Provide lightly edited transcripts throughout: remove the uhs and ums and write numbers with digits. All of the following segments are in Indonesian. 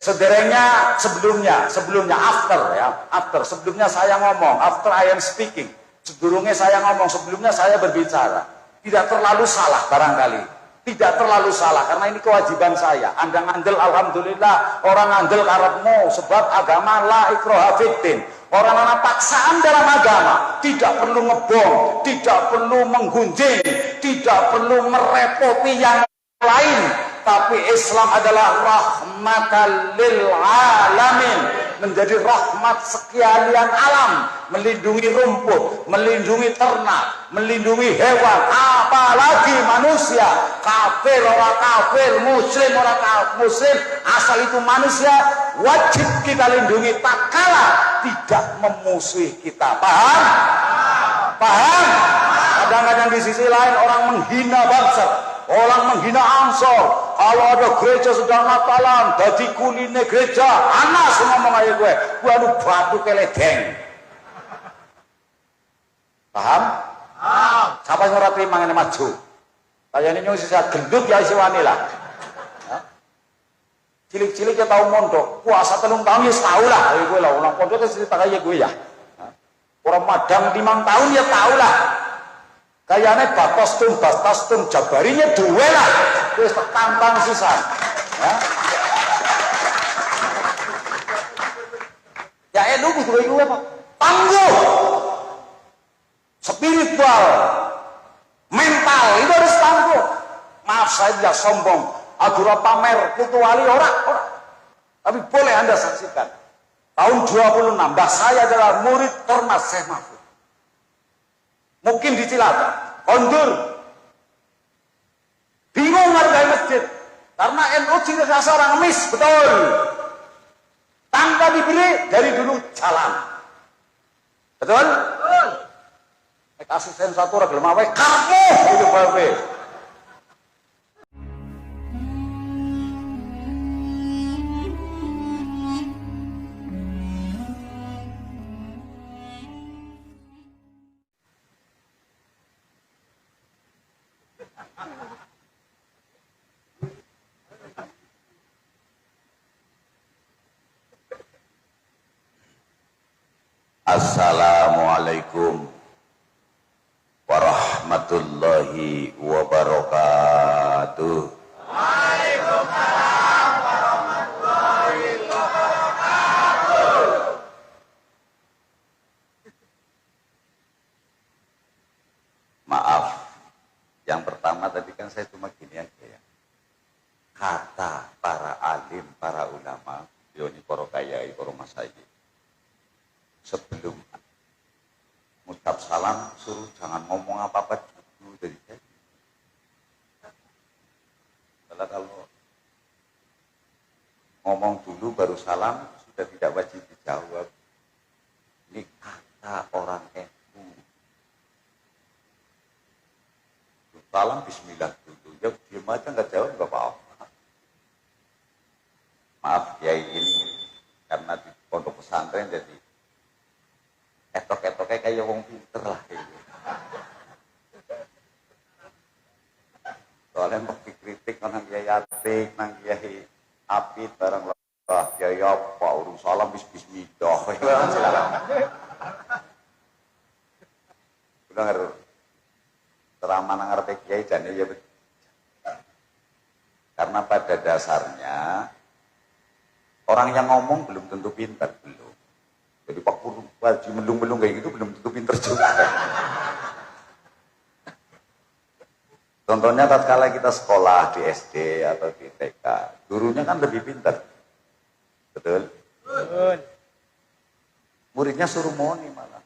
Sederengnya sebelumnya after sebelumnya saya ngomong, after I am speaking, sebelumnya saya ngomong, sebelumnya saya berbicara, tidak terlalu salah barangkali, tidak terlalu salah karena ini kewajiban saya. Anda ngandel, alhamdulillah, orang ngandel karepmu, sebab agama la ikraha fiddin. Orang anak paksaan dalam agama, tidak perlu ngebom, tidak perlu menggunjing, tidak perlu merepoti yang lain. Tapi Islam adalah rahmatan lil alamin, menjadi rahmat sekalian alam, melindungi rumput, melindungi ternak, melindungi hewan, apalagi manusia. Kafir orang kafir, muslim orang muslim, asal itu manusia wajib kita lindungi tak kalah tidak memusuhi kita. Paham? Paham? Kadang-kadang di sisi lain orang menghina bangsa, orang menghina Ansor. Kalau ada gereja sedang Natalan, dadi kuline gereja, anas ngomong aja gue anu batu keledeng. Paham? Siapa yang ora terima ngene maju? Kayane nyung sisa gendut ya isi wani lah. Cilik-cilik ya tau mondok, puasa 3 tahun ya tau lah, gue lah ulang pondok itu cerita kayak gue ya. Orang madang 5 tahun ya tau lah. Kayaknya batas tum jabarinya dua lah, terus tampang sisa. Ya elu butuh gue apa? Tangguh, spiritual, mental itu harus tangguh. Maaf saya tidak sombong, agura pamer kecuali orang. Tapi boleh Anda saksikan. Tahun 26, mbah saya adalah murid Ormas Syekh Mahfud. Mungkin di Cilacap, kondur, bingung hargai masjid, karena NU ciri khas orang emis, betul. Tanpa diberi dari dulu jalan, betul? Kasih sensatu ragil mawe, kamu itu babe. Assalamualaikum warahmatullahi wabarakatuh. Waalaikumsalam warahmatullahi wabarakatuh. Maaf, yang pertama tadi kan saya cuma gini aja ya. Kata para alim, para ulama, yoni para kayai, para masyayikh, sebelum ngucap salam suruh jangan ngomong apa-apa dulu dari saya. Kalau ngomong dulu baru salam sudah tidak wajib dijawab. Ini kata orang NU. Salam bismillah dulu. Ya diam aja nggak jawab nggak apa-apa. Maaf ya ini karena di pondok pesantren jadi etok-etoknya kayak wong pinter lah gitu. Soalnya mau dikritik nang kiai atik, nang kiai apit barang lah kiai apa urung salam bismillah. Udah ngerti ceramah nang ngarepe kiai jane ya betul. Karena pada dasarnya orang yang ngomong belum tentu pintar, belum. Jadi Pak Pur wajib melung-melung kayak gitu belum tentu pinter juga. Contohnya tatkala kita sekolah di SD atau di TK, gurunya kan lebih pintar. Betul? Betul. Muridnya suruh moni malah.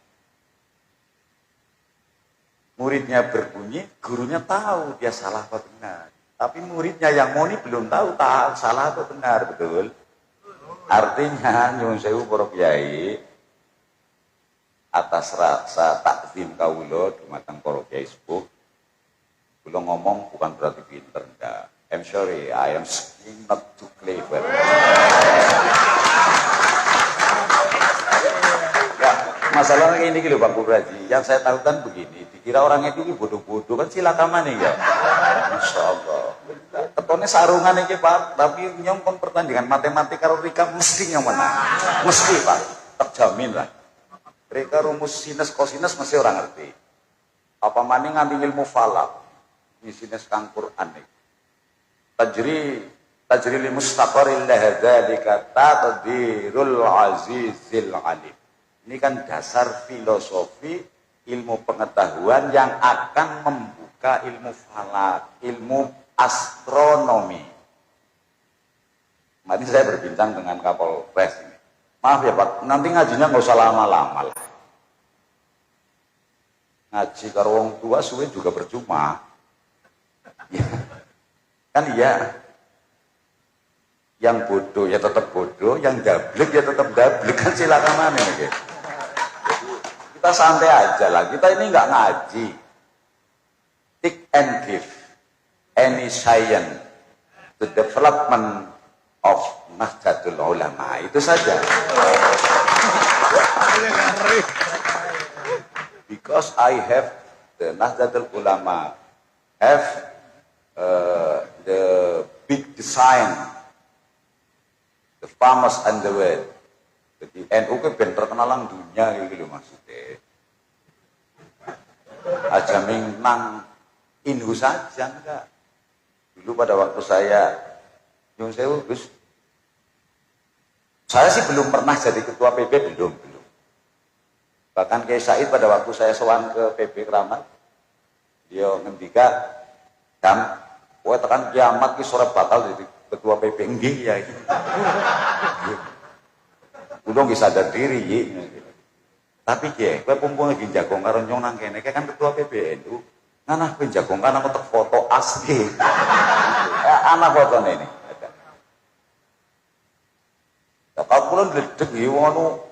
Muridnya berbunyi, gurunya tahu dia salah atau benar. Tapi muridnya yang moni belum tahu salah atau benar, betul? Artinya nyuwun sewu para kiai, atas rasa takzim kawula dumateng para kiai sepuh, kula ngomong bukan berarti pinter, enggak. I'm sorry, I am not too clever. Ya, masalahnya ini gitu Pak Buraji, yang saya tahu kan begini, dikira orang itu bodoh-bodoh kan silakamane ya. Masya Allah. Lakone sarungan iki Pak, tapi nyong kon pertandingan matematika karo Rika mesti nyong menang. Mesti Pak, terjamin lah. Rika rumus sinus kosinus mesti orang ngerti. Apa maning nganti ilmu falak. Ini sinus kang Quran iki. Tajri li mustaqarril lahadzalika taqdirul azizil alim. Ini kan dasar filosofi ilmu pengetahuan yang akan membuka ilmu falak, ilmu astronomi. Mari saya berbincang dengan Kapolres ini. Maaf ya Pak, nanti ngajinya nggak usah lama-lama lah. Ngaji karo wong tua suwe juga percuma. Ya. Kan iya. Yang bodoh ya tetap bodoh, yang dablek ya tetap dablek, kan silakan mana gitu. Kita santai aja lah, kita ini nggak ngaji. Take and give any science the development of Nahdlatul Ulama, itu saja. Because I have the Nahdlatul Ulama have the big design, the famous and the world. Jadi NU ke ben terkenalan dunia gitu loh maksudnya. Aja nang Inhu saja enggak. Dulu pada waktu saya Nyun Sewu Gus, saya sih belum pernah jadi ketua PB, belum. Bahkan Kiai Said pada waktu saya sowan ke PB Kramat, dia ngendika, "Dam, kowe tekan kiamat ki sore bakal jadi ketua PB." Nggih ya iki. Udah nggih sadar diri iki. Tapi Kiai, kowe pumpung lagi jagong karo nyong nang kene, kan ketua PBNU. Nganah kowe jagong kan aku tek foto asli. Anak fotone ini. Ya kalau kula ndledeg nggih ngono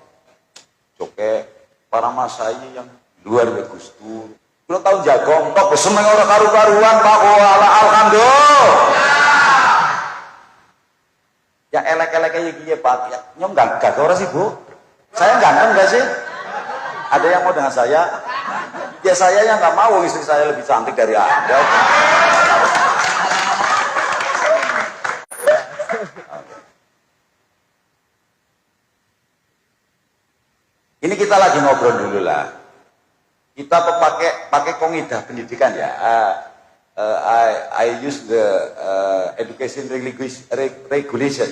joke para masai yang luar biasa Gustur. Kula tau jagong tok semeng ora karu-karuan Pak wala alhamdulillah. Ya elek-elek kayak gini Pak, ya, nyong gak ora sih Bu? Saya ganteng gak sih? Ada yang mau dengan saya? Ya saya yang gak mau, istri saya lebih cantik dari Anda. Ini kita lagi ngobrol dulu lah. Kita pakai kongidah pendidikan ya. I use the education regulation.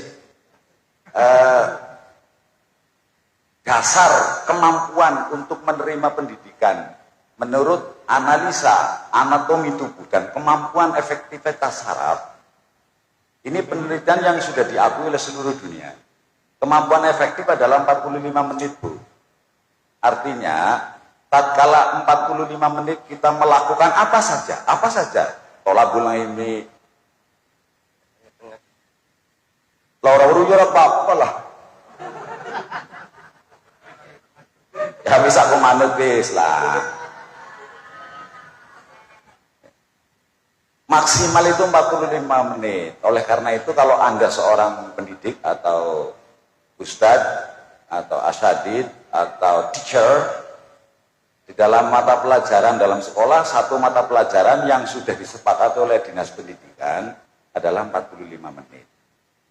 Dasar kemampuan untuk menerima pendidikan menurut analisa anatomi tubuh dan kemampuan efektivitas saraf. Ini penelitian yang sudah diakui oleh seluruh dunia. Kemampuan efektif adalah 45 menit, Bu. Artinya, tatkala 45 menit kita melakukan apa saja, tolabul ilmi, Laura urujur apa lah, ya bisa aku manut bis lah. Maksimal itu 45 menit. Oleh karena itu kalau Anda seorang pendidik atau ustadz atau asyadid atau teacher, di dalam mata pelajaran dalam sekolah, satu mata pelajaran yang sudah disepakati oleh Dinas Pendidikan adalah 45 menit.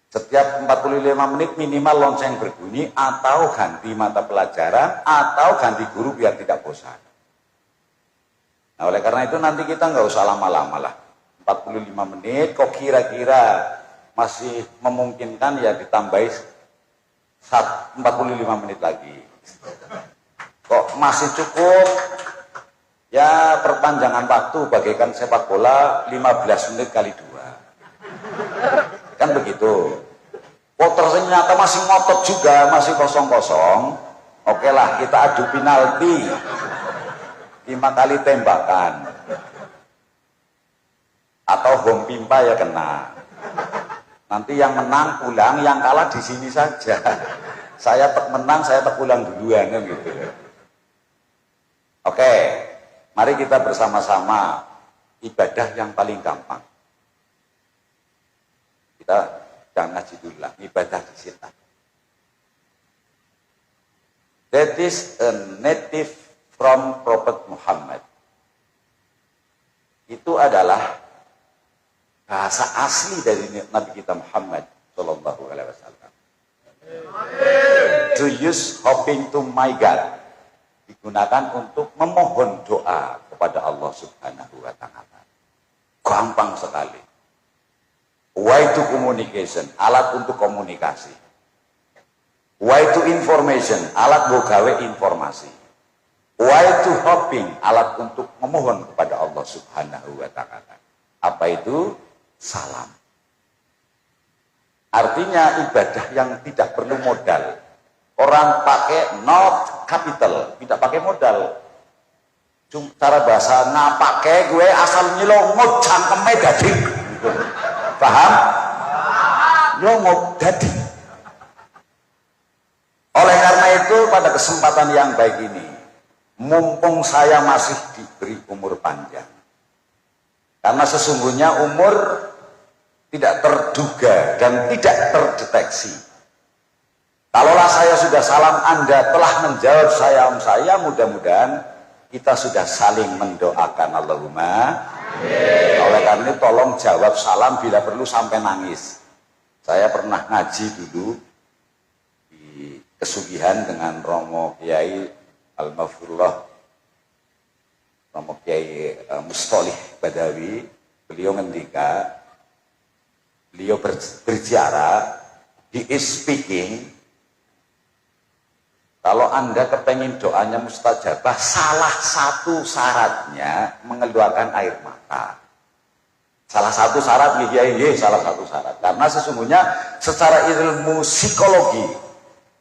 Setiap 45 menit minimal lonceng berbunyi atau ganti mata pelajaran atau ganti guru biar tidak bosan. Nah oleh karena itu nanti kita nggak usah lama-lama lah. 45 menit kok kira-kira masih memungkinkan ya ditambahi 45 menit lagi. Kok masih cukup? Ya perpanjangan waktu bagaikan sepak bola 15 menit kali 2. Kan begitu. Poter ternyata masih ngotot juga, masih kosong-kosong. Oke lah kita adu penalti. 5 kali tembakan. Atau home pimpa ya kena. Nanti yang menang pulang, yang kalah di sini saja. Saya menang, saya pulang duluan kan gitu. Oke, mari kita bersama-sama ibadah yang paling gampang. Kita jangan ngaji dulu lah, ibadah di sini. That is a native from Prophet Muhammad. Itu adalah bahasa asli dari Nabi kita Muhammad Shallallahu Alaihi Wasallam. To use hoping to my God digunakan untuk memohon doa kepada Allah Subhanahu Wa Taala. Gampang sekali. Way to communication, alat untuk komunikasi. Way to information, alat gawe informasi. Way to hoping, alat untuk memohon kepada Allah Subhanahu Wa Taala. Apa itu? Salam. Artinya ibadah yang tidak perlu modal. Orang pakai not capital, tidak pakai modal. Cara bahasa pakai gue asal nyelongot cangkeme dadi. Paham? Nyelongot dadi. Oleh karena itu pada kesempatan yang baik ini, mumpung saya masih diberi umur panjang. Karena sesungguhnya umur tidak terduga dan tidak terdeteksi. Kalaulah saya sudah salam, Anda telah menjawab saya, mudah-mudahan kita sudah saling mendoakan. Allahumma. Oleh karena itu tolong jawab salam bila perlu sampai nangis. Saya pernah ngaji dulu di Kesugihan dengan Romo Kiai Al-Mafurullah, Romo Kiai Mustolih Badawi. Beliau ngendika, beliau berbicara, he is speaking. Kalau Anda kepengen doanya mustajabah, salah satu syaratnya mengeluarkan air mata. Salah satu syarat, salah satu syarat. Karena sesungguhnya secara ilmu psikologi,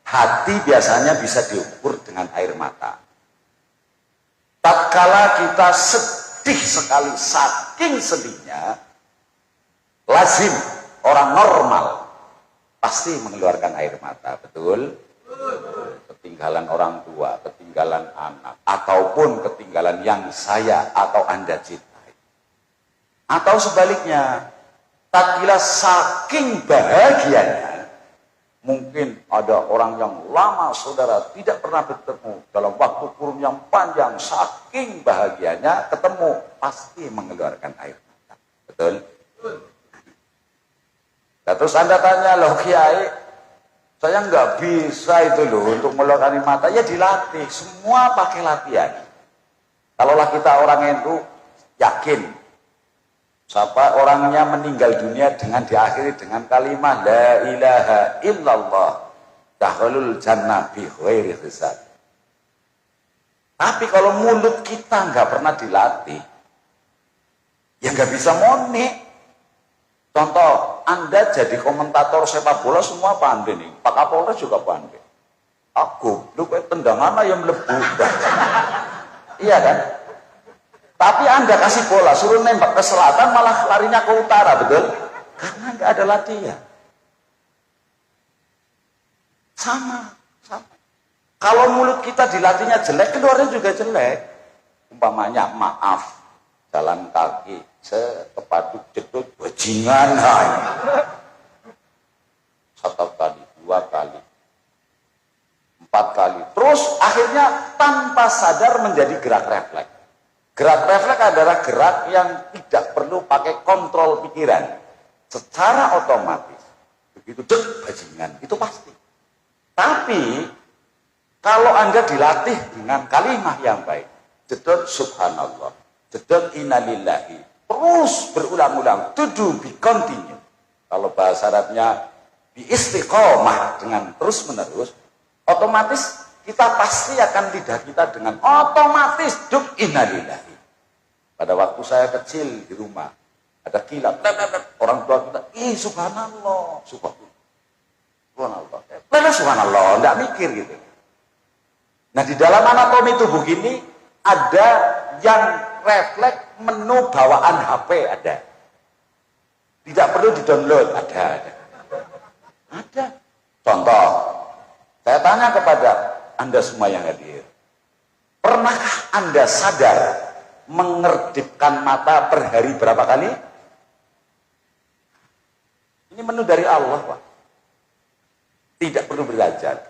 hati biasanya bisa diukur dengan air mata. Tatkala kita sedih sekali, saking sedihnya, lazim orang normal pasti mengeluarkan air mata, betul? Ketinggalan orang tua, ketinggalan anak, ataupun ketinggalan yang saya atau Anda cintai. Atau sebaliknya, tatkala saking bahagianya, mungkin ada orang yang lama saudara tidak pernah bertemu, dalam waktu kurun yang panjang, saking bahagianya ketemu, pasti mengeluarkan air mata. Betul? Nah, terus Anda tanya, loh Kiai, saya nggak bisa itu loh untuk mengeluarkan air mata. Ya dilatih, semua pakai latihan. Kalaulah kita orang itu yakin, siapa orangnya meninggal dunia dengan diakhiri dengan kalimat la ilaha illallah dakhalul jannah bi ghairi hisab. Tapi kalau mulut kita nggak pernah dilatih, ya nggak bisa monik. Contoh, Anda jadi komentator sepak bola semua pandai nih. Pak Kapolres juga pandai. Aku, lu kayak tendangan yang melebu. Iya kan? Tapi Anda kasih bola, suruh nembak ke selatan, malah larinya ke utara, betul? Karena nggak ada latihan. Sama. Kalau mulut kita dilatihnya jelek, keluarnya juga jelek. Umpamanya, maaf, jalan kaki, kepaduk jedut, bajingan. Satu kali, 2 kali, 4 kali. Terus akhirnya tanpa sadar menjadi gerak refleks. Gerak refleks adalah gerak yang tidak perlu pakai kontrol pikiran. Secara otomatis. Begitu dek, bajingan. Itu pasti. Tapi, kalau Anda dilatih dengan kalimat yang baik. Jedut subhanallah. Jedut innalillahi. Terus berulang-ulang. To do, be continue. Kalau bahasa Arabnya bi istiqomah dengan terus-menerus. Otomatis kita pasti akan lidah kita dengan otomatis duk innalillahi. Pada waktu saya kecil di rumah, ada kilat, orang tua kita, subhanallah, subhanallah, subhanallah, enggak mikir gitu. Nah di dalam anatomi tubuh ini ada yang refleks menu bawaan HP ada. Tidak perlu di-download, ada. Contoh, saya tanya kepada Anda semua yang hadir. Pernahkah Anda sadar mengerdipkan mata per hari berapa kali? Ini menu dari Allah, Pak. Tidak perlu belajar.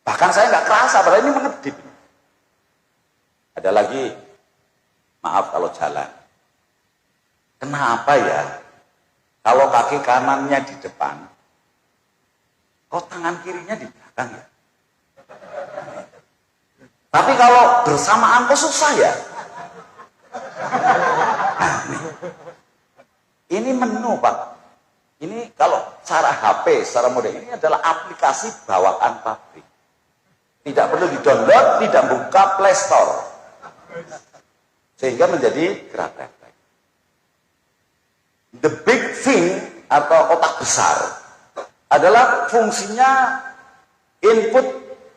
Bahkan saya nggak kerasa, padahal ini mengedip. Ada lagi, maaf kalau jalan. Kenapa ya? Kalau kaki kanannya di depan, kok tangan kirinya di belakang ya? Tapi kalau bersamaan kok susah ya? Nah, ini menu Pak. Ini kalau cara HP, secara modern, ini adalah aplikasi bawaan pabrik. Tidak perlu di-download, tidak buka Play Store. Sehingga menjadi gerak refleks. The big thing atau otak besar adalah fungsinya input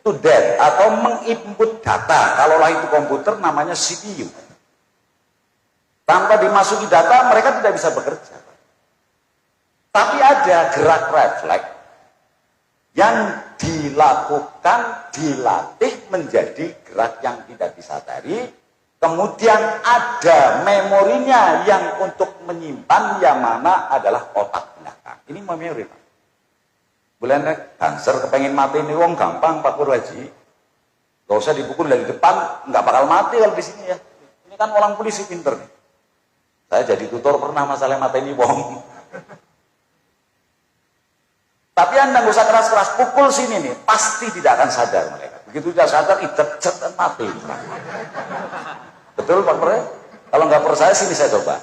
to date atau menginput data. Kalaulah itu komputer namanya CPU. Tanpa dimasuki data mereka tidak bisa bekerja. Tapi ada gerak refleks yang dilakukan, dilatih menjadi gerak yang tidak disadari. Kemudian ada memorinya yang untuk menyimpan, yang mana adalah otak belakang. Ini memori Pak. Boleh nek dancer kepengen mati ini wong gampang Pak Purwaji. Gak usah dipukul dari depan, nggak bakal mati kalau di sini ya. Ini kan orang polisi pinter nih. Saya jadi tutor pernah masalah mati ini wong. Tapi Anda nggak usah keras-keras, pukul sini nih, pasti tidak akan sadar mereka. Begitu tidak sadar, itet-cet mati. Betul Pak Purwaji? Kalau nggak percaya sini saya coba.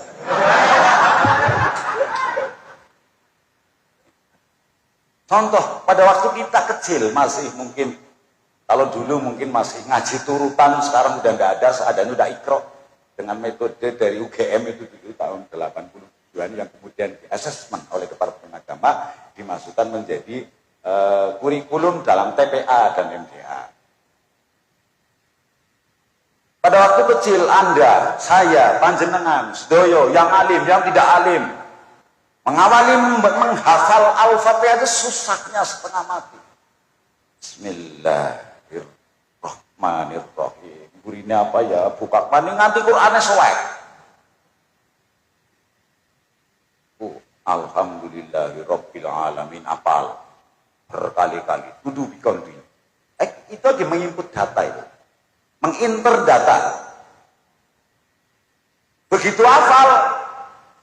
Contoh, pada waktu kita kecil masih mungkin, kalau dulu mungkin masih ngaji turutan, sekarang udah nggak ada, seadanya udah ikro. Dengan metode dari UGM itu dulu tahun 80-an yang kemudian di-assessment oleh Departemen Agama, dimasukkan menjadi kurikulum dalam TPA dan MDA. Pada waktu kecil Anda, saya, panjenengan, sedoyo, yang alim, yang tidak alim, mengawali menghafal Al-Fatihah itu susahnya setengah mati. Bismillahirrahmanirrahim. Burine apa ya? Buka paning nganti Qur'ane suwek. Alhamdulillahirabbil alamin, apal berkali-kali. Kudu bikondi. Itu dia menginput data itu. Menginter data. Begitu hafal,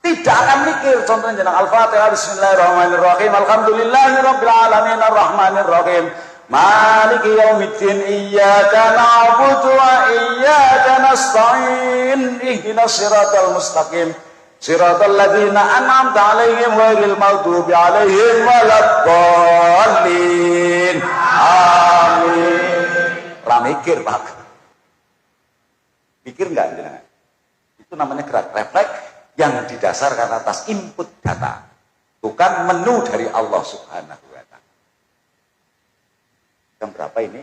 tidak akan mikir. Contohnya jenang Al-Fatihah, Bismillahirrahmanirrahim, Alhamdulillahirabbil alamin, Arrahmanirrahim, Maliki yaumiddin, Iyyaka na'budu wa iyyaka nasta'in, Ihdinas siratal mustaqim, siratal ladzina an'amta 'alaihim ghairil maghdubi 'alaihim waladdallin. Amin. Ora mikir, Pak. Pikir enggak jenengan? Itu namanya gerak refleks yang didasarkan atas input data, bukan menu dari Allah Subhanahu wa ta'ala. Jam berapa ini?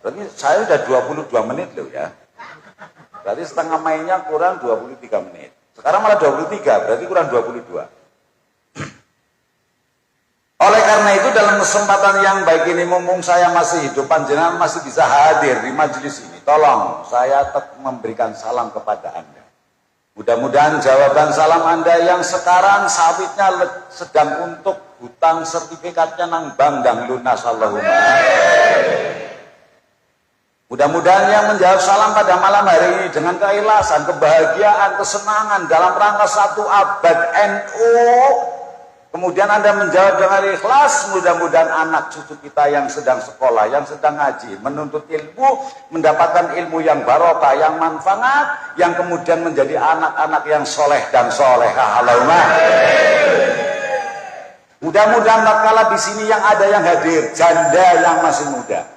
Berarti saya udah 22 menit loh ya. Berarti setengah mainnya kurang 23 menit. Sekarang malah 23, berarti kurang 22. Oleh karena itu dalam kesempatan yang baik ini, mumpung saya masih hidup, panjenengan masih bisa hadir di majelis ini, tolong saya tetap memberikan salam kepada Anda. Mudah-mudahan jawaban salam Anda yang sekarang sawitnya sedang untuk hutang sertifikatnya nang bank dan lunas, Allahumma. Mudah-mudahan yang menjawab salam pada malam hari ini dengan keikhlasan, kebahagiaan, kesenangan dalam rangka 1 abad NU. Kemudian Anda menjawab dengan ikhlas, mudah-mudahan anak cucu kita yang sedang sekolah, yang sedang ngaji, menuntut ilmu, mendapatkan ilmu yang barokah, yang manfaat, yang kemudian menjadi anak-anak yang soleh dan solehah. Allahumma. Mudah-mudahan tatkala di sini yang ada yang hadir, janda yang masih muda,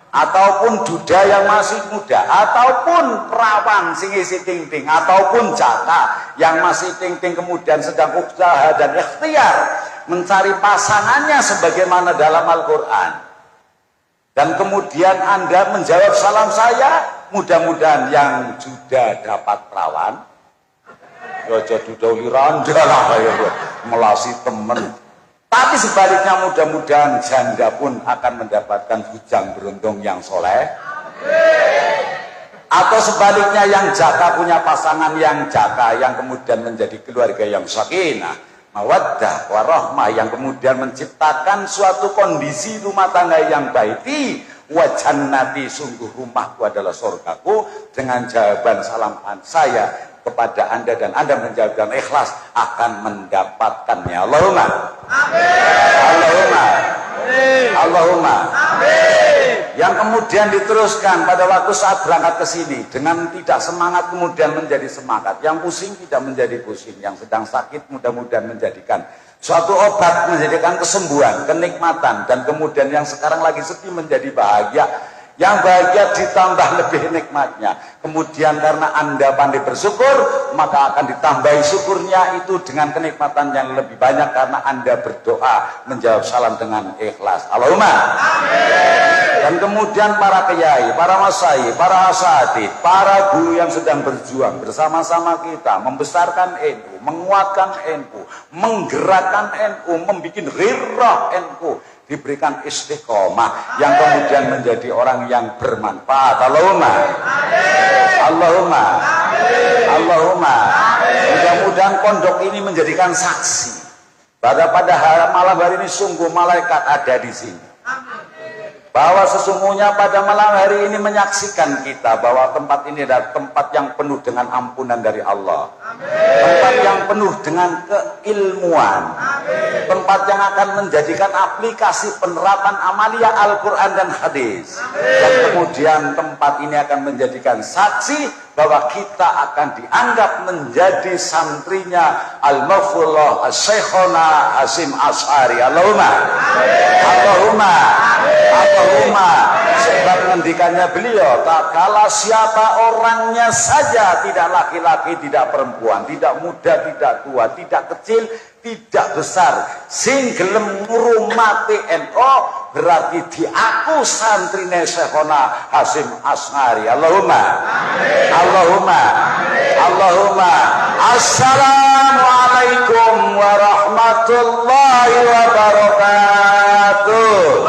ataupun duda yang masih muda, ataupun perawan sing isi ting-ting, ataupun jaka yang masih ting-ting kemudian sedang usaha dan ikhtiar mencari pasangannya sebagaimana dalam Al-Quran, dan kemudian Anda menjawab salam saya, mudah-mudahan yang duda dapat perawan, ya duda uliranda lah, melasi temen. Tapi sebaliknya mudah-mudahan janda pun akan mendapatkan bujang beruntung yang soleh. Atau sebaliknya yang jaka punya pasangan yang jaka, yang kemudian menjadi keluarga yang sakinah, mawaddah, warahmah, yang kemudian menciptakan suatu kondisi rumah tangga yang baiti. Wa jannati, sungguh rumahku adalah surgaku. Dengan jawaban salam saya kepada Anda dan Anda menjawab dengan ikhlas akan mendapatkannya. Allahumma amin. Allahumma amin. Allahumma amin. Yang kemudian diteruskan pada waktu saat berangkat ke sini dengan tidak semangat kemudian menjadi semangat, yang pusing tidak menjadi pusing, yang sedang sakit mudah-mudahan menjadikan suatu obat, menjadikan kesembuhan, kenikmatan, dan kemudian yang sekarang lagi sedih menjadi bahagia. Yang bahagia ditambah lebih nikmatnya. Kemudian karena Anda pandai bersyukur, maka akan ditambahi syukurnya itu dengan kenikmatan yang lebih banyak karena Anda berdoa menjawab salam dengan ikhlas. Allahumma amin. Dan kemudian para kiai, para masai, para asatidz, para guru yang sedang berjuang bersama-sama kita membesarkan NU, menguatkan NU, menggerakkan NU, membuat rirah NU, diberikan istiqomah yang kemudian menjadi orang yang bermanfaat. Allahumma Allahumma Allahumma. Mudah-mudahan pondok ini menjadikan saksi pada malam hari ini sungguh malaikat ada di sini, bahwa sesungguhnya pada malam hari ini menyaksikan kita bahwa tempat ini adalah tempat yang penuh dengan ampunan dari Allah. Tempat yang penuh dengan keilmuan. Tempat yang akan menjadikan aplikasi penerapan amalia Al-Quran dan hadis. Dan kemudian tempat ini akan menjadikan saksi bahwa kita akan dianggap menjadi santrinya Al-Mafullah Syekhona Hasyim Asy'ari. Allahumma Allahumma Allahumma. Sebab ngendikannya beliau, tak kala siapa orangnya saja, tidak laki-laki, tidak perempuan, tidak muda, tidak tua, tidak kecil, tidak besar, sing gelem ngurmati NU berarti diaku santrine Syekhona Hasyim Asy'ari. Allahumma Allahumma Allahumma. Assalamualaikum warahmatullahi wabarakatuh.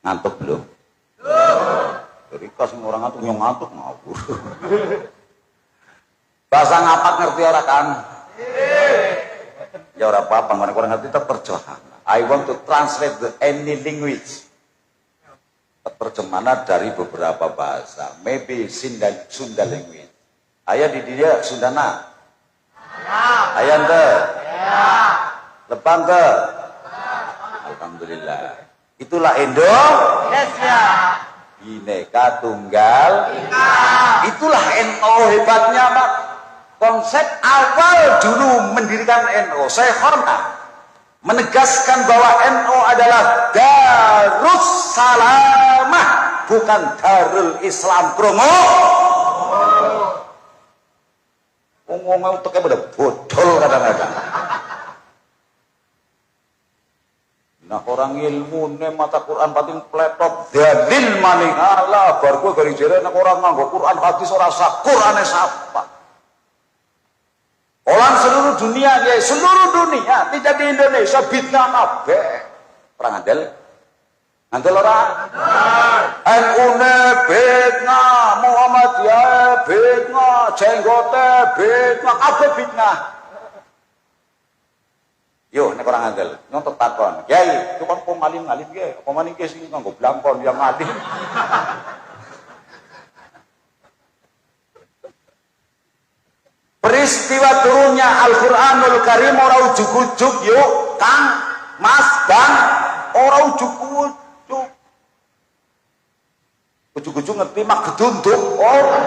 Ngantuk belum? Jadi kasih orang ngantuk, yang ngantuk ngawur. Bahasa ngapak ngerti orang kan? Ya orang apa-apa, orang ngerti tetap terjemahan. I want to translate any language. Terjemahan dari beberapa bahasa. Maybe Sunda language. Ayah di dia Sundana? Ayah ente? Lepang ke? Alhamdulillah. Itulah Indonesia. Bineka Tunggal Ika. Itulah NU hebatnya, Pak. Konsep awal dulu mendirikan NU, saya hormat menegaskan bahwa NU adalah Darus Salamah, bukan Darul Islam. Kromo. Ngomong uteknya pada bodol kadang-kadang. Nah orang ilmu ne mata Quran pating pletop dalil maning Allah bar kowe garing jere nek orang nganggo Quran hadis ora sak Qurane sapa. Orang seluruh dunia ya, seluruh dunia, tidak di Indonesia bid'ah kabeh. Perang andel. Andel ora? NU ne bid'ah, Muhammadiyah bid'ah, jenggote bid'ah, kabeh bid'ah. Yo, nek orang andel, nonton takon. Kiai, itu kan pemaling-maling ge, pemaling ge sing nganggo blangkon yang ngalim. Peristiwa turunnya Al-Qur'anul Karim ora ujug-ujug yuk, Kang, Mas, Bang, ora ujug-ujug. Ujug-ujug ngerti mak gedunduk ora.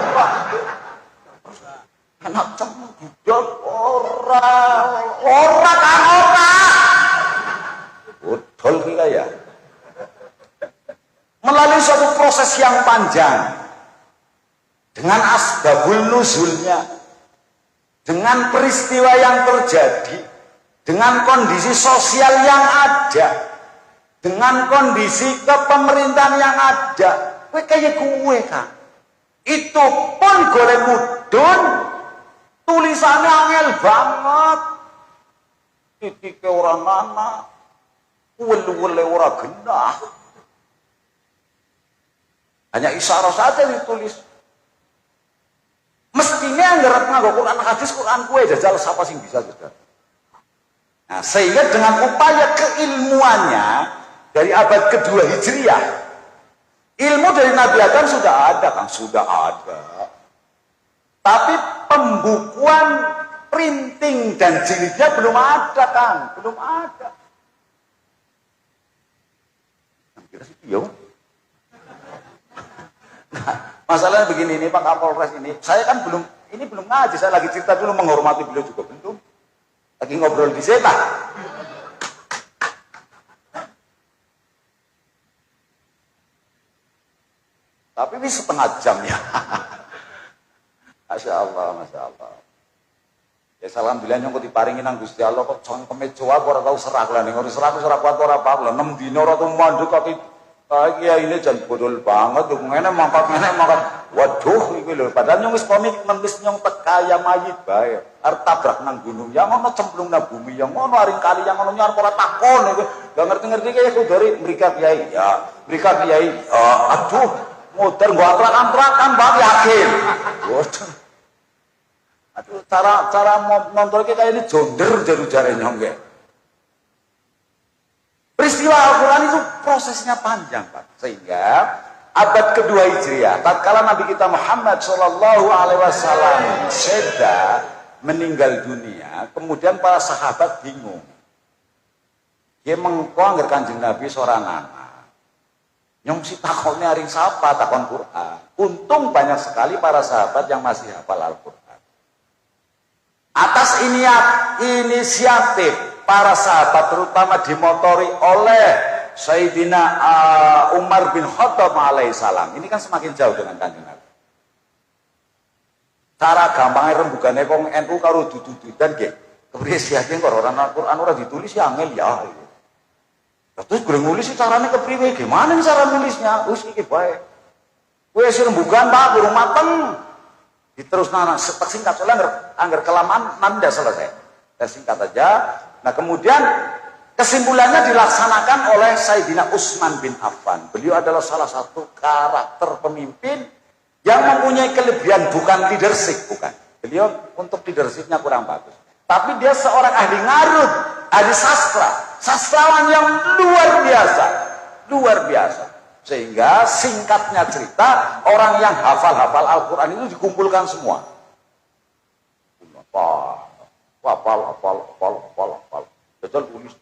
Anak cembudak ora kan ora. Betul kita ya. Melalui suatu proses yang panjang dengan asbabul nuzulnya, dengan peristiwa yang terjadi, dengan kondisi sosial yang ada, dengan kondisi kepemerintahan yang ada, kowe kayak kowe kan. Itu pun golek mudun. Tulisannya angel banget. Titike ora ana. Uwel-uwele ora genah. Hanya isyarah saja ditulis. Mestinya nggarap nganggo Quran hadis Quran kue jajal siapa sing bisa jajal. Nah, sehingga dengan upaya keilmuannya dari abad kedua Hijriah. Ilmu dari Nabi Adam sudah ada, Kang, sudah ada. Tapi pembukuan, printing dan jilidnya belum ada, Kang, belum ada. Kira sih iya. Nah, masalahnya begini, ini Pak Kapolres ini, saya kan belum ngaji, saya lagi cerita dulu, menghormati beliau juga belum. Lagi ngobrol di sana. Tapi ini setengah jam ya. Masya Allah, Masya Allah. Ya alhamdulillah nyong kok diparingi nang Gusti Allah kok cangkeme Jawa kok ora tau serah lah ning ora serah kuat ora apa lho 6 dina ora tau mandek kok ya ini jan bodol banget ngene mangkat. Waduh iki lho padahal nyong wis komik nulis nyong teka ya mayit bae. Arep tabrak nang gunung yang ono cemplung nang bumi yang ono aring kali yang ono nyar ora takon iku. Gak ngerti-ngerti kaya kudori mrikat Kiai. Ya, mrikat Kiai. Aduh, muter gua antrak-antrakan banget yakin. Waduh. Aduh, cara nonton kita ini jonder jaru-jaru nyong ge. Peristiwa Al-Quran itu prosesnya panjang, Pak. Sehingga abad kedua Hijriah, tatkala Nabi kita Muhammad Shallallahu Alaihi Wasallam seda meninggal dunia, kemudian para sahabat bingung. Dia mengko angger Kanjeng Nabi seorang anak. Nyong si takonnya aring sapa takon Quran. Untung banyak sekali para sahabat yang masih hafal Al-Quran. Atas inisiatif para sahabat terutama dimotori oleh Sayyidina Umar bin Khattab alaihissalam. Ini kan semakin jauh dengan Kanjeng Nabi. Cara gampangnya rembugane kong NU karo dudu-dudan nggih. Kepriye siake kok ora Al-Qur'an ora ditulis ya angel ya. Terus gue nulis carane kepriye? Gimana cara nulisnya? Wis iki bae. Wis rembugan Pak, durung mateng. Diterus nana singkat soalnya anggar kelamaan nanda selesai. Dan singkat aja. Nah kemudian kesimpulannya dilaksanakan oleh Sayyidina Utsman bin Affan. Beliau adalah salah satu karakter pemimpin yang mempunyai kelebihan bukan leadership, bukan. Beliau untuk leadershipnya kurang bagus. Tapi dia seorang ahli ngarut, ahli sastra, sastrawan yang luar biasa. Sehingga singkatnya cerita, orang yang hafal Al-Quran itu dikumpulkan semua. Hafal. Betul tulis.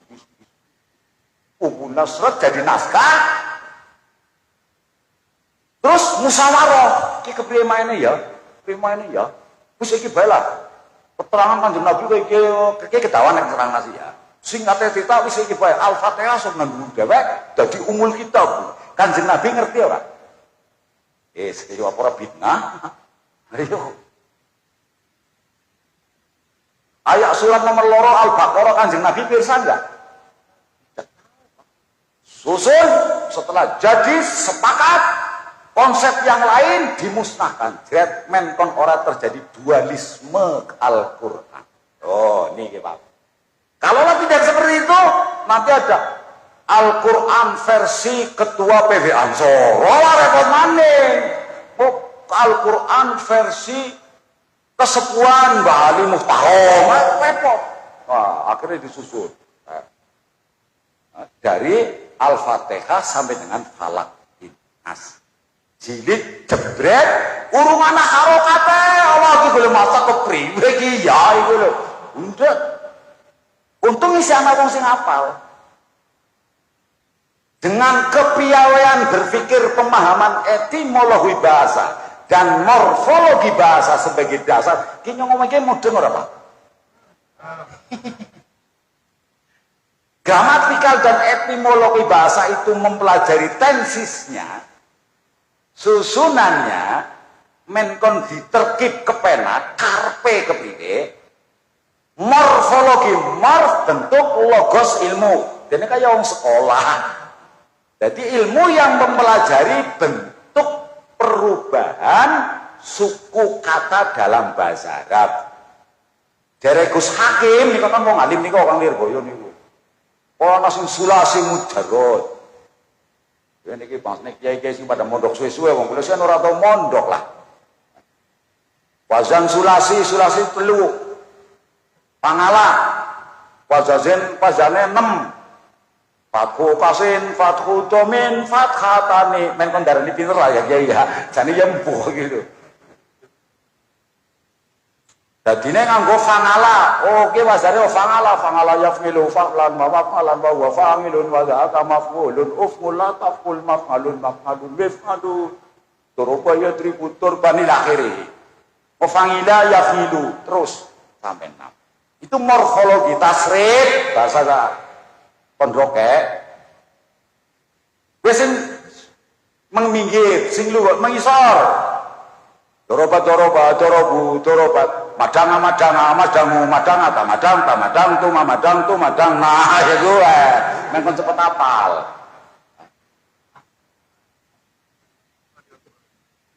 Nasrat jadi naskah. Terus musyawarah. Ki kepriye maine ya? Wis iki bae lah. Keterangan Kanjeng Nabi iki ketahuan nek terang nasi ya. Singkatnya cerita wis iki bae Al-Fatihah sok nang dhewek dadi umul kitab. Kanjeng Nabi ngerti ora? Sekiyo apa ora bidnah? Ayo. Ayat surat nomor 2 Al-Baqarah Kanjeng Nabi pirsa enggak? Susun setelah jadi sepakat konsep yang lain dimusnahkan. Jret kon ora terjadi dualisme Al-Qur'an. Oh, ini Pak. Kalau tidak seperti itu, nanti ada Al-Quran versi ketua PV Ansor. Wah, repot maning. Al-Quran versi kesepuan Mbak Ali Muftahom. Repot. Wah, akhirnya disusun. Dari Al-Fatihah sampai dengan Falak bin Nas. Jilid jebret urungan harokate. Allah iki boleh masak kepriwe iki ya iku lho. Untung isi anak wong sing hafal. Dengan kepiawaian berpikir pemahaman etimologi bahasa dan morfologi bahasa sebagai dasar, kini ngomongnya mudeng ora Pak? Gramatikal dan etimologi bahasa itu mempelajari tensisnya, susunannya, menkon diterkib kepenak, karpe kepriwe, morfologi bentuk logos ilmu. Ini kayak orang sekolah. Jadi ilmu yang mempelajari bentuk perubahan suku kata dalam bahasa Arab. Dari Gus Hakim, ini kan mau ngalim, ini kok orang Lirboyo nih. Orang langsung sulasi mujarot. Ini bangsa kiai-kiai sing pada mondok suwe-suwe, wong kula sing ora tau mondok lah. Wazan sulasi telu. Pangala. Wazane 6. Fathu kasin, fathu domin, fathatani. Men kon darani pinter lah ya kiai ya. Jane ya empuh gitu. Dadine nganggo fangala. Oke wasare fangala yafmilu fa'lan wa maf'alan wa fa'ilun wa dzaka maf'ulun uf'ul la taf'ul maf'alun wif'alu. Turupa ya tributur banil akhiri. Fangila yafmilu terus sampai 6. Itu morfologi tasrif bahasa pondroke. Wis sing menginggit, sing luwih mengisor. Dorobat, madang. Nah, ya gue, men cepet apal.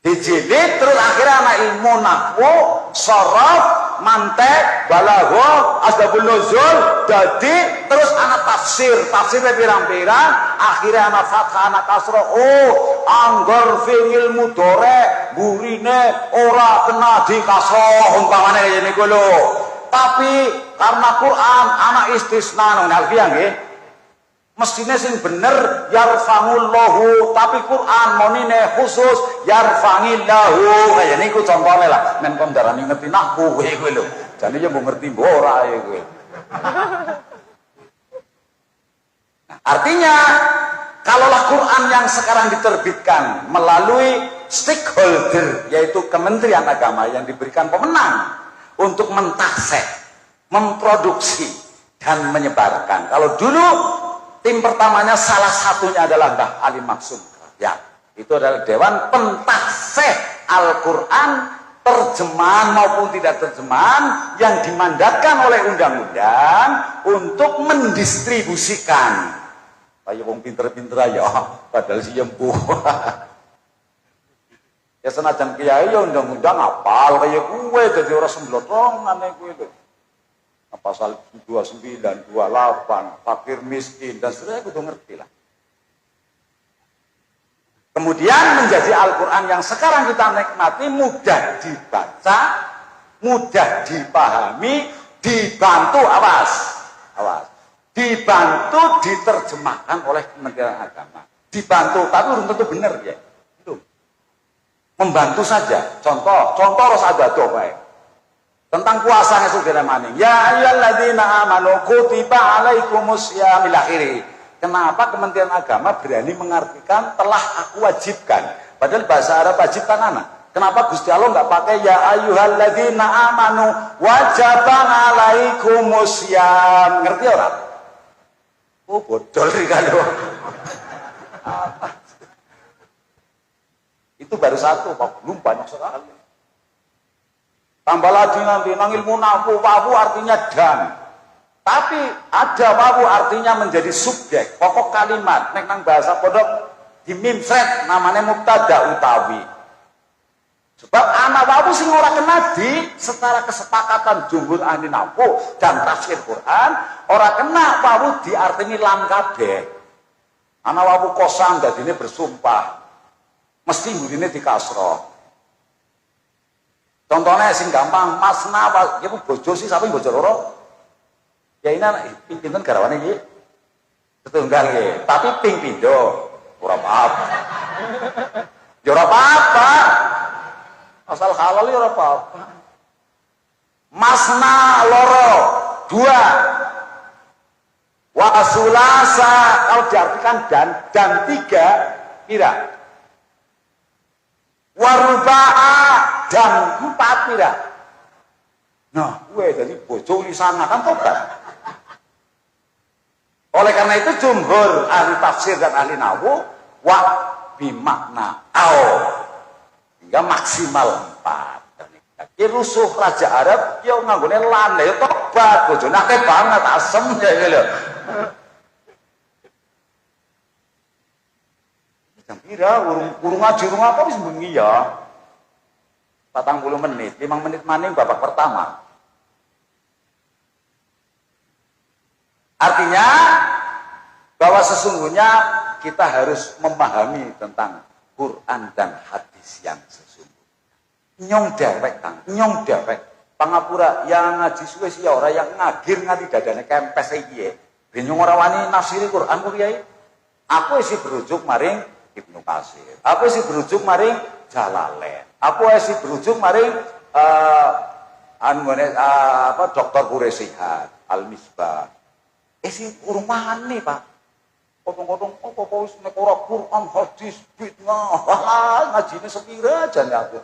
Dijilid terus akhirnya anak ilmu nahwu, sorof, mantek, balaghah, asbabun nuzul, jadi terus anak tafsirnya pirang-pirang, akhirnya anak fathah, anak kasroh. Oh, anggar fi'il mudhari burine ora kena di kasroh umpamane ngene iku lho. Tapi karena Quran anak istisna nang alfiah nggih. Mestine sing bener yarfa'ullahu, tapi Quran monine khusus yarfa'illahu. Kaya niku contone lah. Men kon darani ngerti nahwu kowe lho. Jane ya mbok ngerti mbok ora ae kowe. Nah, artinya kalaulah Quran yang sekarang diterbitkan melalui stakeholder yaitu Kementerian Agama yang diberikan pemenang untuk mentahsih, memproduksi dan menyebarkan. Kalau dulu tim pertamanya salah satunya adalah Mbah Ali Maksum. Ya, itu adalah Dewan Pentahsih Al-Quran terjemahan maupun tidak terjemahan yang dimandatkan oleh undang-undang untuk mendistribusikan. Kayak wong pinter-pinter aja, padahal si empuh. Ya senajan kiai ya undang-undang apal kayak gue jadi orang semblotongan gue itu. Pasal 29, 28, fakir miskin dan seterusnya gue ngerti lah. Kemudian menjadi Al-Quran yang sekarang kita nikmati mudah dibaca, mudah dipahami, dibantu awas, dibantu diterjemahkan oleh Kementerian Agama. Dibantu, tapi belum tentu benar ya. Belum. Membantu saja. Contoh harus ada doa. Tentang puasanya saudara maning. Ya ayyuhalladzina amanu kutiba alaikumusiyam ila akhirih. Kenapa Kementerian Agama berani mengartikan telah aku wajibkan? Padahal bahasa Arab wajibkan anak. Kenapa Gusti Allah enggak pakai ya ayyuhalladzina amanu wajaban alaikumusiyam? Ngerti ora? Oh bodol nih kalau. Itu baru satu, Pak. Belum banyak sekali. Tambah lagi nanti nang ilmu nahwu, wawu artinya dan. Tapi ada wawu artinya menjadi subjek, pokok kalimat. Nek nang bahasa pondok di mimsret namanya mubtada utawi. Sebab ana wawu sing ora kena di setara kesepakatan jumhur ahli nahwu dan tafsir Quran, ora kena wawu diartini lam kabeh. Ana wawu kosam dadine bersumpah. Mesti burine dikasroh. Contohnya sing gampang, masna ya bojo sih sampe bojo loro. Ya ini pinten garawane iki? Setunggal nggih, tapi ping pindho. Ora apa-apa. Ya ora apa-apa. Asal halal ya ora apa-apa. Masna loro, 2. Wa sulasa kalau diartikan dan 3 kira. Waruba'a dan 4 tidak. Nah, gue jadi bojo lisana kan tobat. Oleh karena itu jumhur ahli tafsir dan ahli nahwu wa bimakna au hingga maksimal 4. Ki rusuh raja Arab yo nganggone lan ya tobat bojone akeh banget asem ya lho. Jam pira urung ngaji urung apa wis bengi ya. 40 menit, 5 menit maning babak pertama. Artinya bahwa sesungguhnya kita harus memahami tentang Quran dan hadis yang sesungguhnya. Nyong dewek. Pangapura yang ngaji suwe ya ora yang ngagir nganti dadane kempes iki. Bingung ora wani nafsiri Quran ku Kiai. Aku isi berujuk maring Ibnu Katsir. Aku isi berujuk maring Jalalain. Aku isi berujuk maring Dr. Quresihat Al-Misbah. Isi urmane, Pak. Potong-potong apa wis nek ora Quran hadis fitnah. Ngajine sepira jan aku.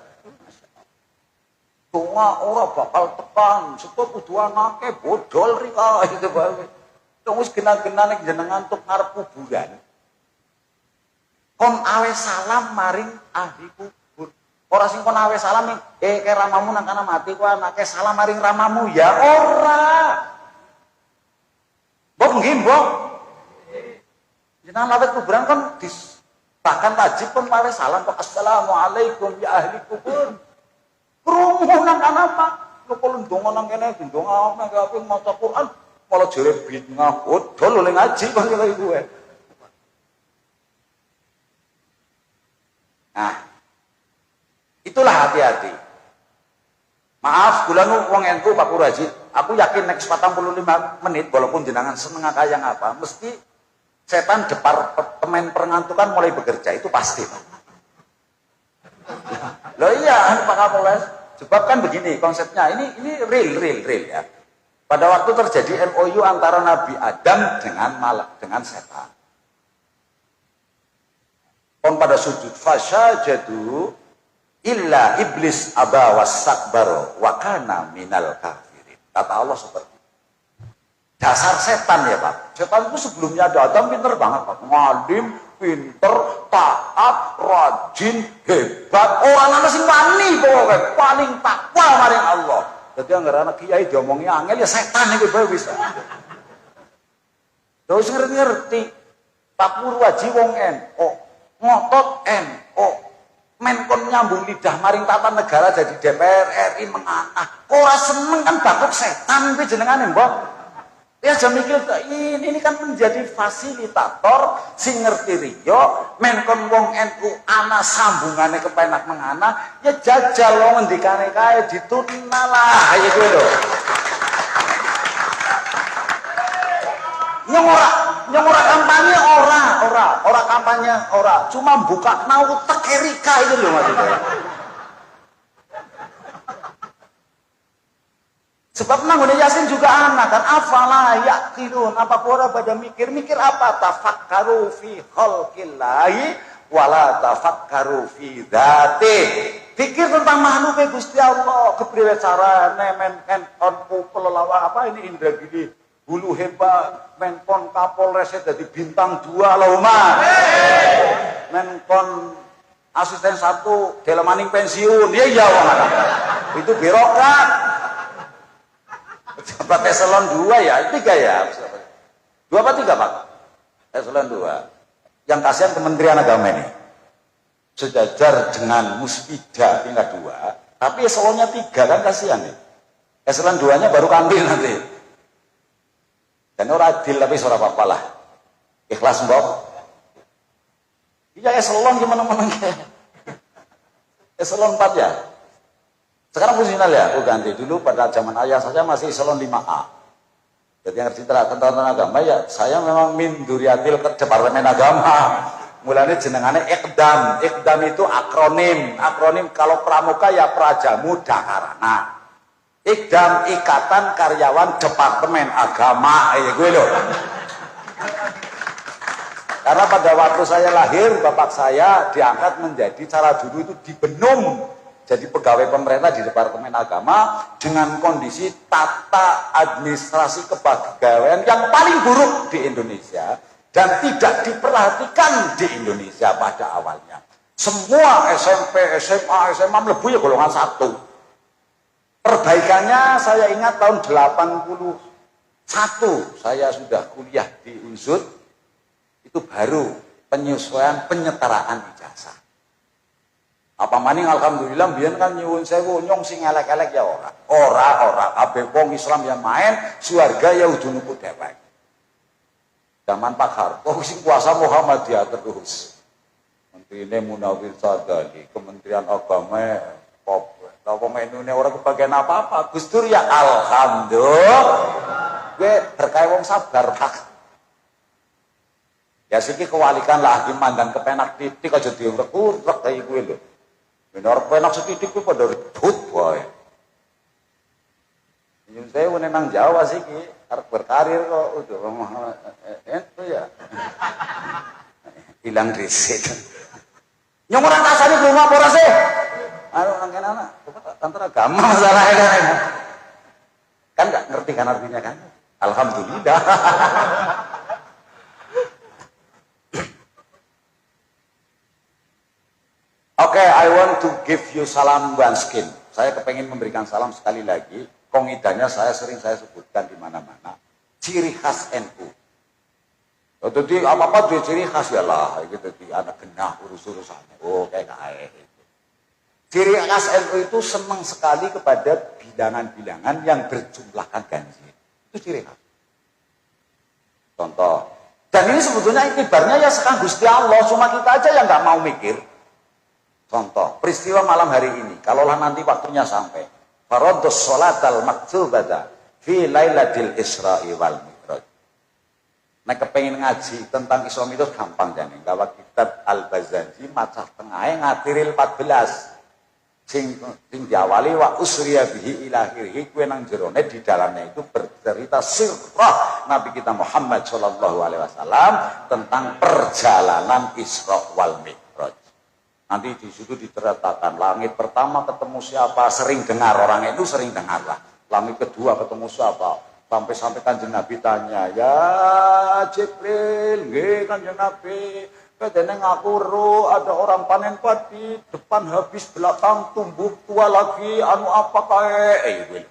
Donga ora bakal tekan, sebab kudu anake bodol rika itu bae. Wis genah-genah nek jenengan tuk ngarep kuburan. Kon awe salam maring ahli kubur. Ora sing kon awe salam ke ramamu nang kana mati ku anake salam maring ramamu ya ora. Mbok nggih, Mbok. Jenengan lawet kuburan kon bahkan wajib kon mawe salam kok assalamualaikum ya ahli kubur. Krungu nang kana Pak. Lho kok ndonga nang kene ndonga nek aku maca Quran malah jere bid'ah bodol oleh ngaji kok kaya kuwe. Nah, itulah hati-hati. Maaf, kula nu wong NU Pak Purwaji, aku yakin next 45 menit walaupun jenengan seneng kaya apa, mesti setan departemen pengantukan mulai bekerja, itu pasti. Loh iya, Pak Kapolres, sebab kan begini konsepnya, ini real ya. Pada waktu terjadi MOU antara Nabi Adam dengan setan. Kon pada sujud fasyajadu illa iblis aba wastakbara wa kana minal kafirin. Kata Allah seperti itu. Dasar setan ya Pak. Setan itu sebelumnya ada Adam pinter banget Pak. Ngalim, pinter, taat, rajin, hebat. Orang ana sing wani pokoke paling takwa maring Allah. Jadi anggere anak kiai diomongi angel ya setan iki bae wis. Terus ngerti-ngerti Pak Purwaji wong NU, ngotot NU, menkon nyambung lidah maring tata negara jadi DPR RI menganah. Ora seneng kan bakok setan kuwi jenengane, Mbok. Ya jam mikir ini kan menjadi fasilitator sing ngerti riyo menkon wong NU ana sambungane kepenak mengana ya jajal wong ngendikane kae ditunalah ya kuwi lho. Nyong ora kampanye ora kampanye ora cuma buka nautek Erika itu lho maksudnya. Sebab nanggone Yasin juga anak kan afala yaqilun apa ora pada mikir apa tafakkaru fi khalqillahi wala tafakkaru fi dzati. Pikir tentang makhluk Gusti Allah, kepriwe carane menkon pelelawa apa ini Indra Giri bulu hebat menkon Kapolres jadi bintang 2 Lauma. Menkon asisten 1 delemaning pensiun. Ya wong itu birokrat. Jabat eselon 2 ya, 3 ya. 2 apa 3 Pak? Eselon 2. Yang kasihan Kementerian Agama ini. Sejajar dengan Musbida tingkat 2. Tapi eselonnya 3 kan kasihan nih. Eselon 2-nya baru kambil nanti. Dan orang adil tapi suara apa-apa lah. Ikhlas Mbok. Iya eselon gimana-mana. Eselon 4 ya. Sekarang fungsional ya, aku ganti dulu pada zaman ayah saya masih eselon 5A. Jadi yang ngerti tentang agama ya, saya memang min duriatil ke Departemen Agama. Mulanya jenengannya Iqdam. Iqdam itu akronim. Akronim kalau pramuka ya Prajamu Dakarana. Iqdam Ikatan Karyawan Departemen Agama. Ya gue loh. Karena pada waktu saya lahir, bapak saya diangkat menjadi cara dulu itu dibenum. Jadi pegawai pemerintah di Departemen Agama dengan kondisi tata administrasi kepegawaian yang paling buruk di Indonesia dan tidak diperhatikan di Indonesia pada awalnya. Semua SMP, SMA, mlebu ya golongan 1. Perbaikannya saya ingat tahun 81 saya sudah kuliah di Unsur, itu baru penyesuaian penyetaraan ijazah. Apa maning alhamdulillah biyen kan nyuwun sewu nyong sing elek-elek ya ora kabeh wong Islam yang main suarga ya udu nuku dhewek. Zaman Pak Harto sing kuasa Muhammadiyah terus. Menterine Munawir Sadali, Kementerian Agama apa menune ora kebagian apa-apa. Gus Dur ya alhamdulillah. Gue berkah wong sabar Pak. Ya siki kewalikan lah iki mandan kepenak titik aja diurek-urek kaya kuwi lho. Bener penak setitik kuwi padha ribut wae. Nyun sewu nang Jawa siki arep berkarir kok udah itu ya. Hilang riset. Nyong ora tasani belum apa ora sih? Anu nang kene anak, antar agama masalahnya kan. Kan enggak ngerti kan artinya kan? Alhamdulillah. Oke, I want to give you salam Banskin. Saya kepengen memberikan salam sekali lagi. Kongidanya saya sebutkan di mana-mana. Ciri khas NU. Jadi apa-apa dia ciri khas ya lah. Gitu, anak genah urus-urusannya. Oh, kayak gitu. Ciri khas NU itu senang sekali kepada bilangan-bilangan yang berjumlahkan ganjil. Itu ciri khas. Contoh. Dan ini sebetulnya itibarnya ya sekarang Gusti Allah. Cuma kita aja yang nggak mau mikir. Contoh, peristiwa malam hari ini, kalaulah nanti waktunya sampai, faradus sholatal maktubata fi lailatul Isra'i wal Mi'raj. Nah, kepengen ngaji tentang Isra Mi'raj gampang jane. Gawa kitab Al-Bazanji macah tengahe ngatiril 14. Sing diawali wa usriya bihi ila akhirih, kuwi nang jerone di dalamnya itu bercerita sirah Nabi kita Muhammad sallallahu alaihi wasallam tentang perjalanan Isra wal Mi'raj. Nanti di situ diceritakan langit pertama ketemu siapa, sering dengar orang itu sering dengar lah. Langit kedua ketemu siapa, sampai Kanjeng Nabi tanya, ya Jibril, nggih Kanjeng Nabi, kedene ngaku ro ada orang panen padi, depan habis belakang tumbuh tua lagi, anu apa kae?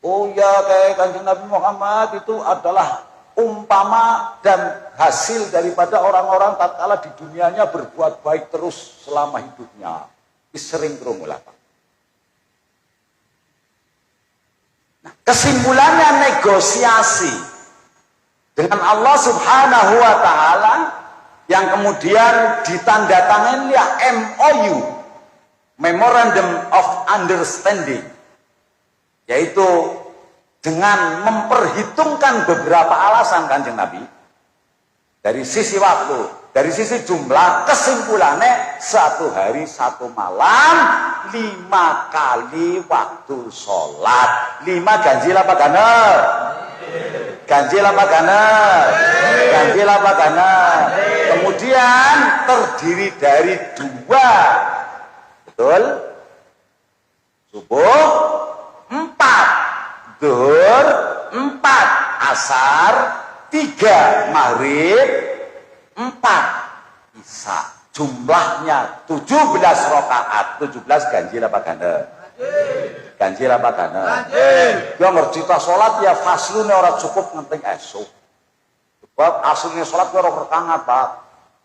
Oh ya kayak Kanjeng Nabi Muhammad itu adalah umpama dan hasil daripada orang-orang tatkala di dunianya berbuat baik terus selama hidupnya. Sering krungu lah. Nah, kesimpulannya negosiasi dengan Allah Subhanahu wa taala yang kemudian ditandatangani MOU, Memorandum of Understanding, yaitu dengan memperhitungkan beberapa alasan Kanjeng Nabi dari sisi waktu, dari sisi jumlah, kesimpulannya 1 hari 1 malam 5 kali waktu sholat. 5 ganjil apa ganel? Ganjil apa ganel? Ganjil apa ganel? Kemudian terdiri dari 2, betul? Subuh 4. Zuhur 4, asar 3, maghrib 4, isya. Jumlahnya 17 rakaat. 17 ganjil apa ganda? Ganjil apa ganda? Dia ngerti ta salat ya faslune ora cukup ngenting esuk. Sebab asline salat ora rekangat, Pak.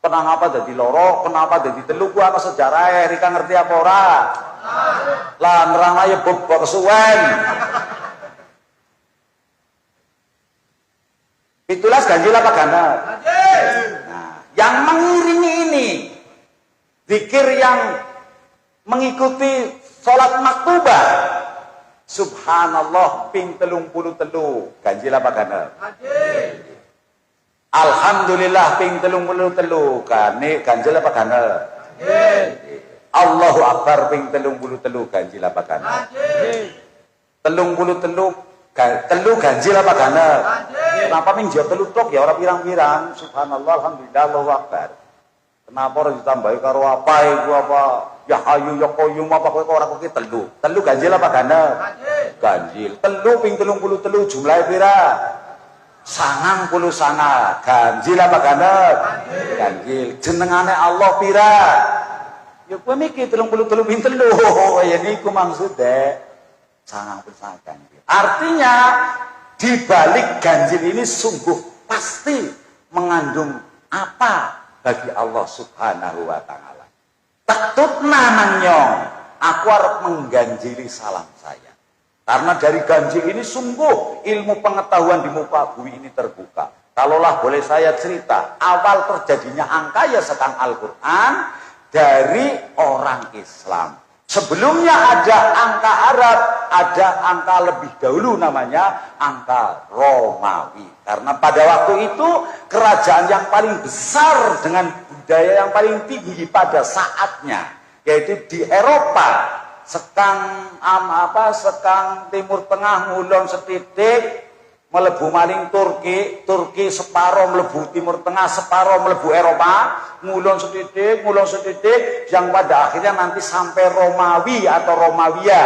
Kenapa dadi loro, kenapa dadi telu ku ana sejarahe, Rika ngerti apa ora? Lah nerang ae bab kesuwen. Itulah ganjil apa ganda? Nah, yang mengiringi ini zikir yang mengikuti sholat maktubah, subhanallah ping 33, ganjil apa ganda? Alhamdulillah ping 33, ganjil apa ganda? Allahu Akbar ping 33, ganjil apa ganda? 33 telu ganjil apa ganda? Kenapa ming jawab telu tok ya orang pirang-pirang? Subhanallah, alhamdulillah, Allahu Akbar. Kenapa harus ditambahi karo apa iku apa? Ya hayu ya qayyum apa kowe ora kok telu. Telu ganjil apa ganda? Ganjil. Telu ping 33 jumlahe pira? 99. Ganjil apa ganda? Ganjil. Jenengane Allah pira? Ya kowe mikir 33 ping 3. Ya niku maksude. 99 ganjil. Artinya di balik ganjil ini sungguh pasti mengandung apa bagi Allah Subhanahu wa taala. Tetutna nanyong, aku harus mengganjili salam saya. Karena dari ganjil ini sungguh ilmu pengetahuan di muka bumi ini terbuka. Kalaulah boleh saya cerita, awal terjadinya angka ya sedang Al-Quran dari orang Islam. Sebelumnya ada angka Arab ada angka lebih dahulu namanya angka Romawi. Karena pada waktu itu kerajaan yang paling besar dengan budaya yang paling tinggi pada saatnya, yaitu di Eropa, sekang Timur Tengah ngulon setitik melebu maling Turki separuh melebu Timur Tengah, separuh melebu Eropa, ngulon setitik yang pada akhirnya nanti sampai Romawi atau Romawia,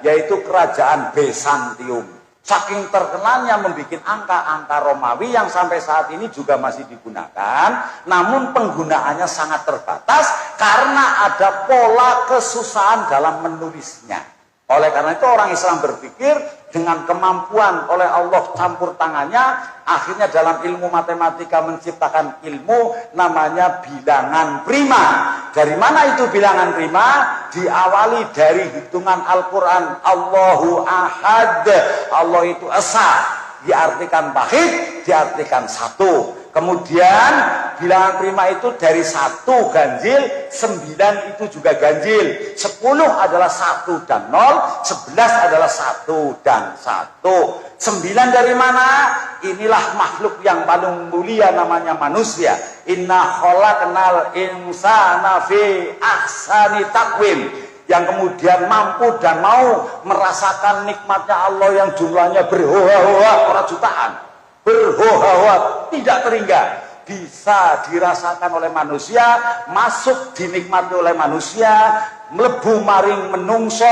yaitu kerajaan Bizantium. Saking terkenalnya membuat angka-angka Romawi yang sampai saat ini juga masih digunakan, namun penggunaannya sangat terbatas karena ada pola kesusahan dalam menulisnya. Oleh karena itu orang Islam berpikir dengan kemampuan oleh Allah campur tangannya, akhirnya dalam ilmu matematika menciptakan ilmu namanya bilangan prima. Dari mana itu bilangan prima? Diawali dari hitungan Al-Quran. Allahu Ahad, Allah itu esa, diartikan wahid, diartikan satu. Kemudian bilangan prima itu dari 1 ganjil, 9 itu juga ganjil, 10 adalah 1 dan 0, 11 adalah 1 dan 1. 9 dari mana? Inilah makhluk yang paling mulia namanya manusia. Inna khalaqnal insana fi ahsani taqwim, yang kemudian mampu dan mau merasakan nikmatnya Allah yang jumlahnya berhoha-hoha orang jutaan. Berhoha-hoha, tidak terhingga, bisa dirasakan oleh manusia, masuk dinikmati oleh manusia, mlebu maring menungso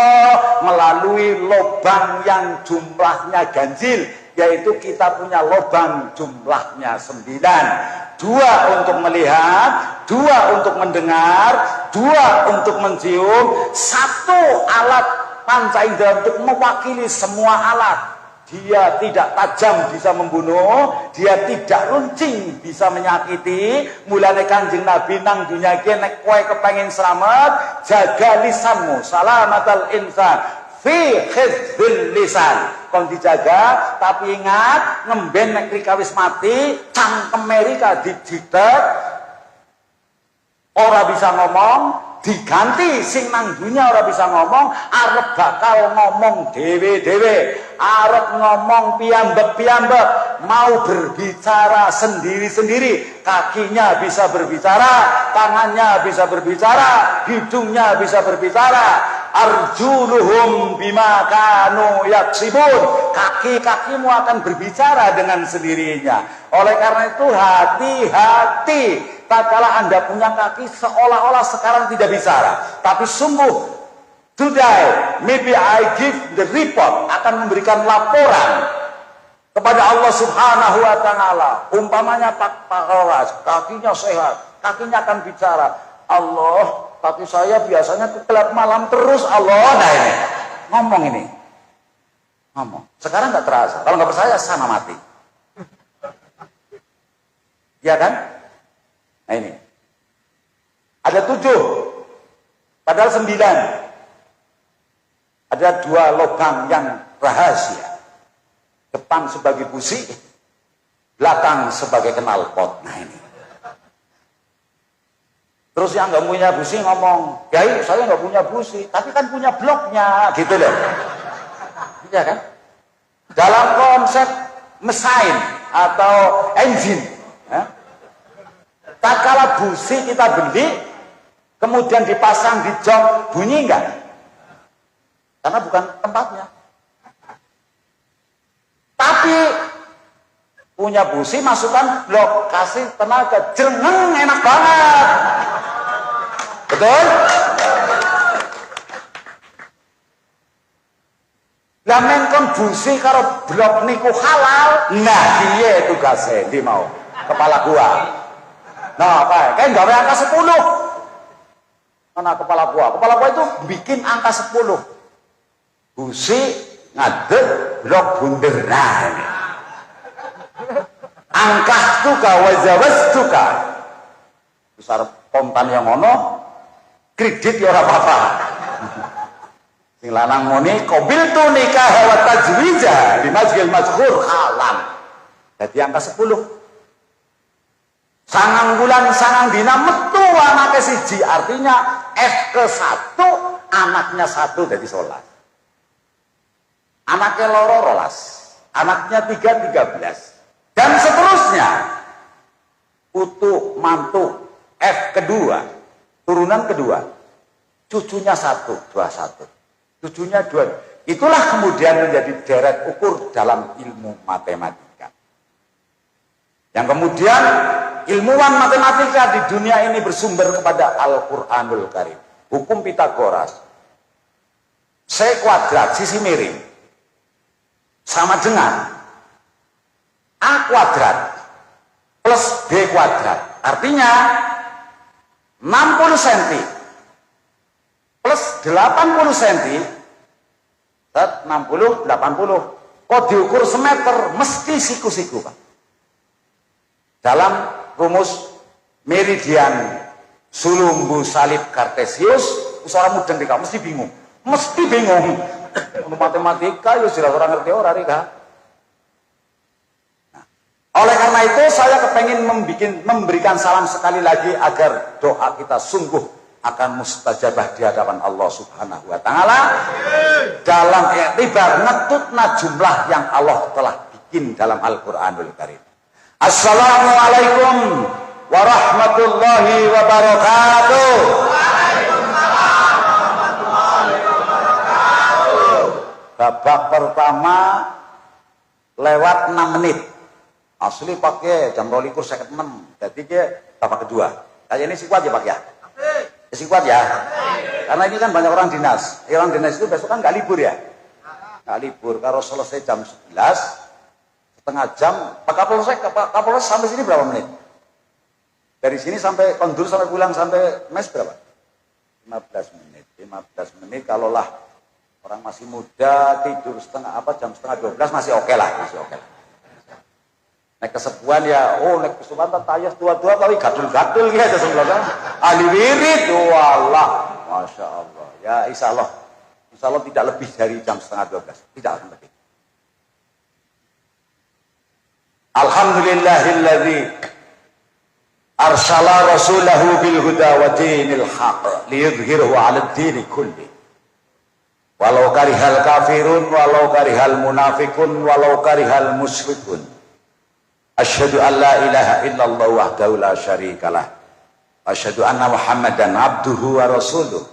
melalui lubang yang jumlahnya ganjil, yaitu kita punya lubang jumlahnya 9. 2 untuk melihat, 2 untuk mendengar, 2 untuk mencium, 1 alat panca indera untuk mewakili semua alat. Dia tidak tajam bisa membunuh, dia tidak runcing bisa menyakiti. Mulane Kanjeng Nabi nang dunya iki nek kowe kepengin slamet, jaga lisanmu, salamatal insan fi hifdzil lisan. Kon dijaga, tapi ingat ngemben nek rikawis mati, cangkeme rika dijitet, ora bisa ngomong, diganti sing nang dunya ora bisa ngomong, arep bakal ngomong dewe-dewe, arep ngomong piyambak-piyambak, mau berbicara sendiri-sendiri, kakinya bisa berbicara, tangannya bisa berbicara, hidungnya bisa berbicara, arjuluhum bima kanu yaksibun, kaki-kakimu akan berbicara dengan sendirinya. Oleh karena itu hati-hati tatkala Anda punya kaki seolah-olah sekarang tidak bicara, tapi sungguh today maybe I give the report, akan memberikan laporan kepada Allah Subhanahu wa taala. Umpamanya Pak Paras kakinya sehat, kakinya akan bicara, Allah, kaki saya biasanya gelap malam terus Allah. Nah ini ngomong, sekarang nggak terasa. Kalau nggak percaya sana mati, ya kan? Nah ini ada 7 padahal 9. Ada 2 lubang yang rahasia, depan sebagai busi, belakang sebagai knalpot. Nah ini terus yang nggak punya busi ngomong, Kiai saya nggak punya busi, tapi kan punya bloknya, gitu loh. Iya kan? Dalam konsep mesin atau engine, ya, tatkala busi kita beli, kemudian dipasang di jok, bunyi enggak? Karena bukan tempatnya. Tapi punya busi, masukkan blok, kasih tenaga, jrengeng, enak banget. Betul? Lah men kon busi karo blok niku halal. Nah, piye tugasnya ndi mau? Kepala gua. Nah, kayak gawe angka 10. Mana kepala gua itu bikin angka 10. Busi ngadeg blok bunderan. Angka tuka wajawaz tuka. Besar kontan yang ono, kredit ya ora apa-apa. Sing lanang muni qabiltu nikah wa tajwija di masjidil mazkur halan. Jadi angka 10. Sangang bulan sangang dina metu anake siji, artinya F ke 1 anaknya 1 jadi 11. Anaknya loro 12, anaknya 3 13, dan seterusnya. Putu, mantu, F kedua, turunan kedua, cucunya 1, 21, cucunya 2. Itulah kemudian menjadi deret ukur dalam ilmu matematika. Yang kemudian ilmuwan matematika di dunia ini bersumber kepada Al-Quranul Karim. Hukum Pitagoras. C kuadrat, sisi miring, sama dengan A kuadrat plus B kuadrat. Artinya 60 cm plus 80 cm, 60, 80. Kok diukur semeter, mesti siku-siku, Pak. Dalam rumus meridian sulumbu salib kartesius, usaha mudeng dika mesti bingung. Mesti bingung. Matematika ya sudah orang ngerti orang rika. Nah, oleh karena itu saya kepengen memberikan salam sekali lagi agar doa kita sungguh akan mustajabah di hadapan Allah Subhanahu wa taala dalam iktibar ngetutna jumlah yang Allah telah bikin dalam Al-Qur'anul Karim. Assalamualaikum warahmatullahi wabarakatuh. Babak pertama lewat 6 menit. Asli pakai jam 12.56. Jadi ke babak kedua. Kayak ini sih kuat ya Pak ya? Sih kuat ya? Karena ini kan banyak orang dinas. Orang dinas itu besok kan nggak libur ya? Nggak libur. Kalau selesai jam 11, setengah jam. Pak Kapolres sampai sini berapa menit? Dari sini sampai kondur sampai pulang sampai mes berapa? 15 menit. 15 menit kalaulah orang masih muda tidur jam setengah 12 masih oke lah, masih oke lah. Nek kesepuan ya, nek kesepuan tak tayas dua-dua tapi gadul-gadul gitu sebelumnya. Ahli wirid, wallah, masya Allah. Ya insya Allah tidak lebih dari jam setengah 12, tidak akan lebih. Alhamdulillahilladzi arsala rasulahu bil huda wa dinil haqq liyudhhirahu 'ala ad-din kulli. Walau karihal kafirun, walau karihal munafikun, walau karihal musyrikun. Asyhadu an la ilaha illallah wahdahu la syarikalah. Asyhadu anna Muhammadan abduhu wa rasuluh.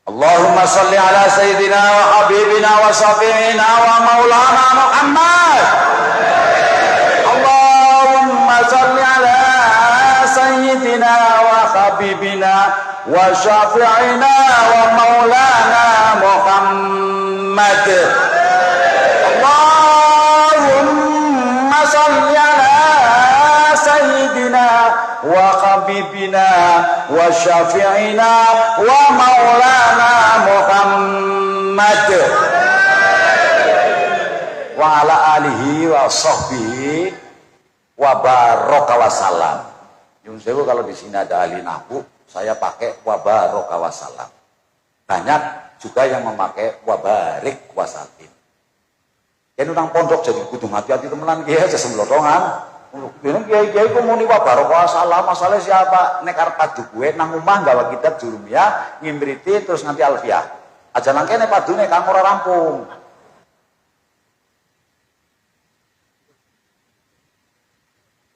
Allahumma salli ala sayyidina wa habibina wa syafi'ina wa maulana Muhammad. Allahumma salli ala sayyidina wa habibina wa syafi'ina wa maulana Muhammad. Allahumma salli ala sayyidina wa habibina wa syafi'ina wa maulana Muhammad wa ala alihi wa sahbihi wa baraka wa salam. Yun sewu kalau di sini ada ahli nahwu, saya pakai wa baraka wa salam. Banyak juga yang memakai wabarik wasatin. Kan orang pondok jadi kudu hati-hati temenan kiai aja semlotongan. Dene kiai ku muni wabarik wasalam, masalah siapa nek arep padu kuwe nang omah gawa kitab jurumiyah, ngimriti terus nganti alfiah. Aja nang kene padune kang ora rampung.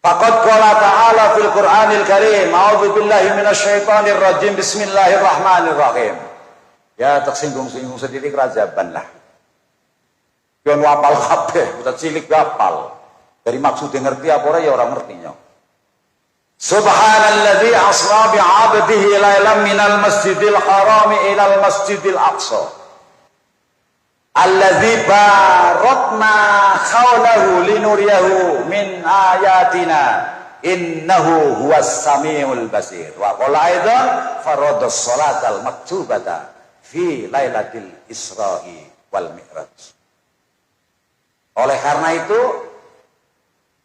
Faqad qala ta'ala fil Qur'anil Karim, a'udzu billahi minasyaitonir rajim, bismillahirrahmanirrahim. Ya tersinggung-singgung sedikit kerajaban lah. Yang wapal kabeh, udah cilik gapal. Dari maksudnya ngerti apa orang ya orang ngertinya. Subhanalladzi asra bi'abdihi lailan minal masjidil harami ilal masjidil aqsa. Alladzi baratna khawlahu linuriyahu min ayatina. Innahu huwas samiul basir. Wa qala aidan faradus salatal maktubata fi lailatul Isra'i wal Mi'raj. Oleh karena itu,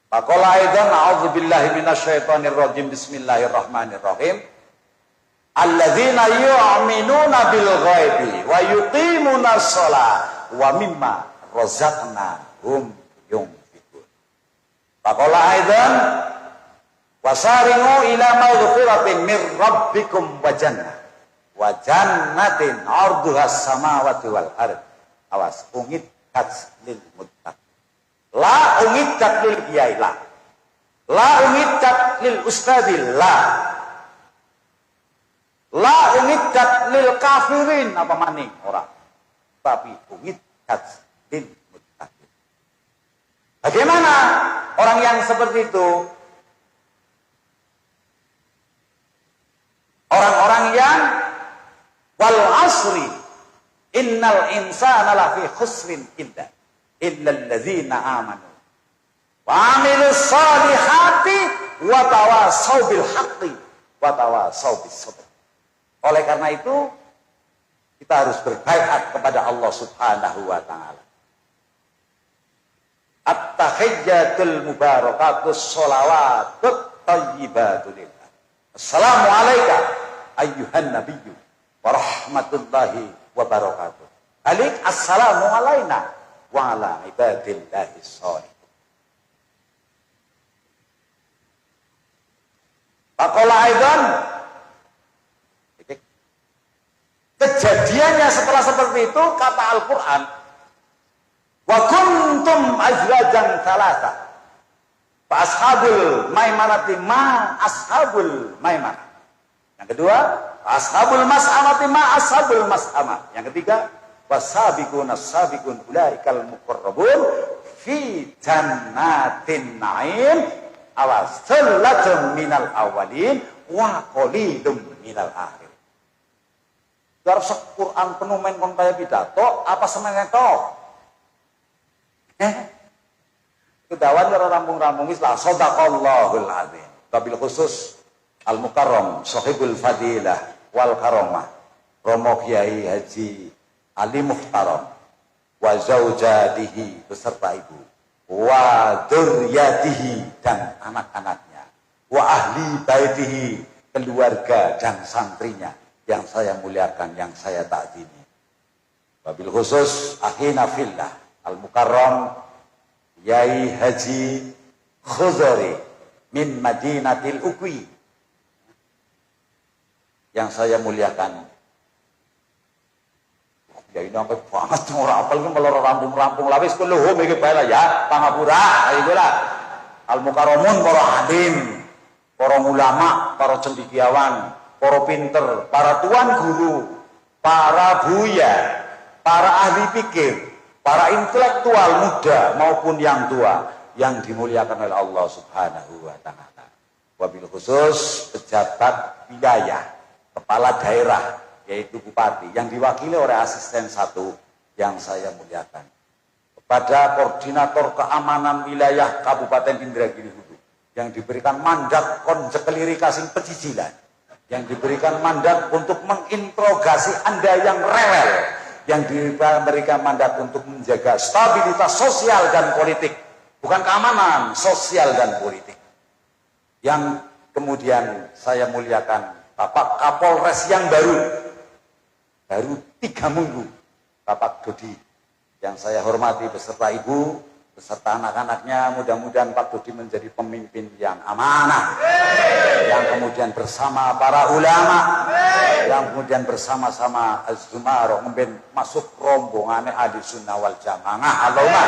faqala aidan a'udzubillahi minasyaitonir rajim, bismillahirrahmanirrahim. Alladzina yu'minuna bil ghaibi wa yuqimuna shalah wa mimma razaqnahum yunfiqun. Faqala aidan wasari'u ila maghfiratin mir rabbikum wa jannah wa jannatin 'arduhas samawati wal ard. Awas, ungit lil muttaqin. La umiddat lil kiai la. La umiddat lil ustadil la. La umiddat lil kafirin apa maning ora. Tapi umiddat lil muttaqin. Bagaimana orang yang seperti itu? Orang-orang yang wal asri innal insana lafi khusrin illa alladzina amanu wa amilus solihati wa tawasaw bil haqqi wa tawasaw bis sabr. Oleh karena itu kita harus berbaiat kepada Allah Subhanahu wa taala. At-tahiyyatul mubarakatus sholawatut thayyibatun lillah. Assalamualaikum ayyuhan nabiyyu wa rahmatullahi wa barakatuh. Alik assalamu alaina wa ala ibadillahi sholihin. Faqala aidan, kejadiannya setelah seperti itu kata Al-Quran, wa kuntum azwajan thalatha. Fa ashabul maimanati ma ashabul maimanah. Yang kedua, ashabul mas'amati ma ashabul mas'amah. Yang ketiga, wasabiqun as-sabiqun ulaikal muqarrabun fi jannatin na'im awasallatun minal awalin wa qalilum minal akhir. Darah Quran penuh main kon kaya pidato apa semeneh to? Kedawan cara rampung-rampung wis lah sadaqallahul azim. Wabil khusus Al-Mukarram Sahibul Fadilah wal Karamah Romo Kiai Haji Ali Muhtaram wa zaujatihi beserta ibu wa dzurriyyatihi dan anak-anaknya wa ahli baitihi keluarga dan santrinya yang saya muliakan, yang saya takzimi. Wabil khusus akhina fillah Al-Mukarram Yai Haji Khuzari min Madinatil Ukwi yang saya muliakan. Ya ini angkat banget orang apal ki meloro rampung-rampung lawis kuluhum iki bae lah ya, pangapura itulah. Al-Mukarramun para alim, para ulama, para cendekiawan, para pinter, para tuan guru, para buya, para ahli pikir, para intelektual muda maupun yang tua yang dimuliakan oleh Allah Subhanahu wa taala. Wabil khusus pejabat wilayah, kepala daerah yaitu bupati yang diwakili oleh asisten satu yang saya muliakan. Kepada koordinator keamanan wilayah Kabupaten Indragiri Hulu yang diberikan mandat konsekelir kasing pecicilan, yang diberikan mandat untuk menginterogasi Anda yang rewel, yang diberikan mandat untuk menjaga stabilitas sosial dan politik, bukan keamanan, sosial dan politik. Yang kemudian saya muliakan Bapak Kapolres yang baru 3 minggu, Bapak Dodi, yang saya hormati beserta ibu, beserta anak-anaknya. Mudah-mudahan Pak Dodi menjadi pemimpin yang amanah, yang kemudian bersama para ulama, yang kemudian bersama-sama Az-Zumaro masuk rombongan ahli sunnah wal jamaah. Allahumma.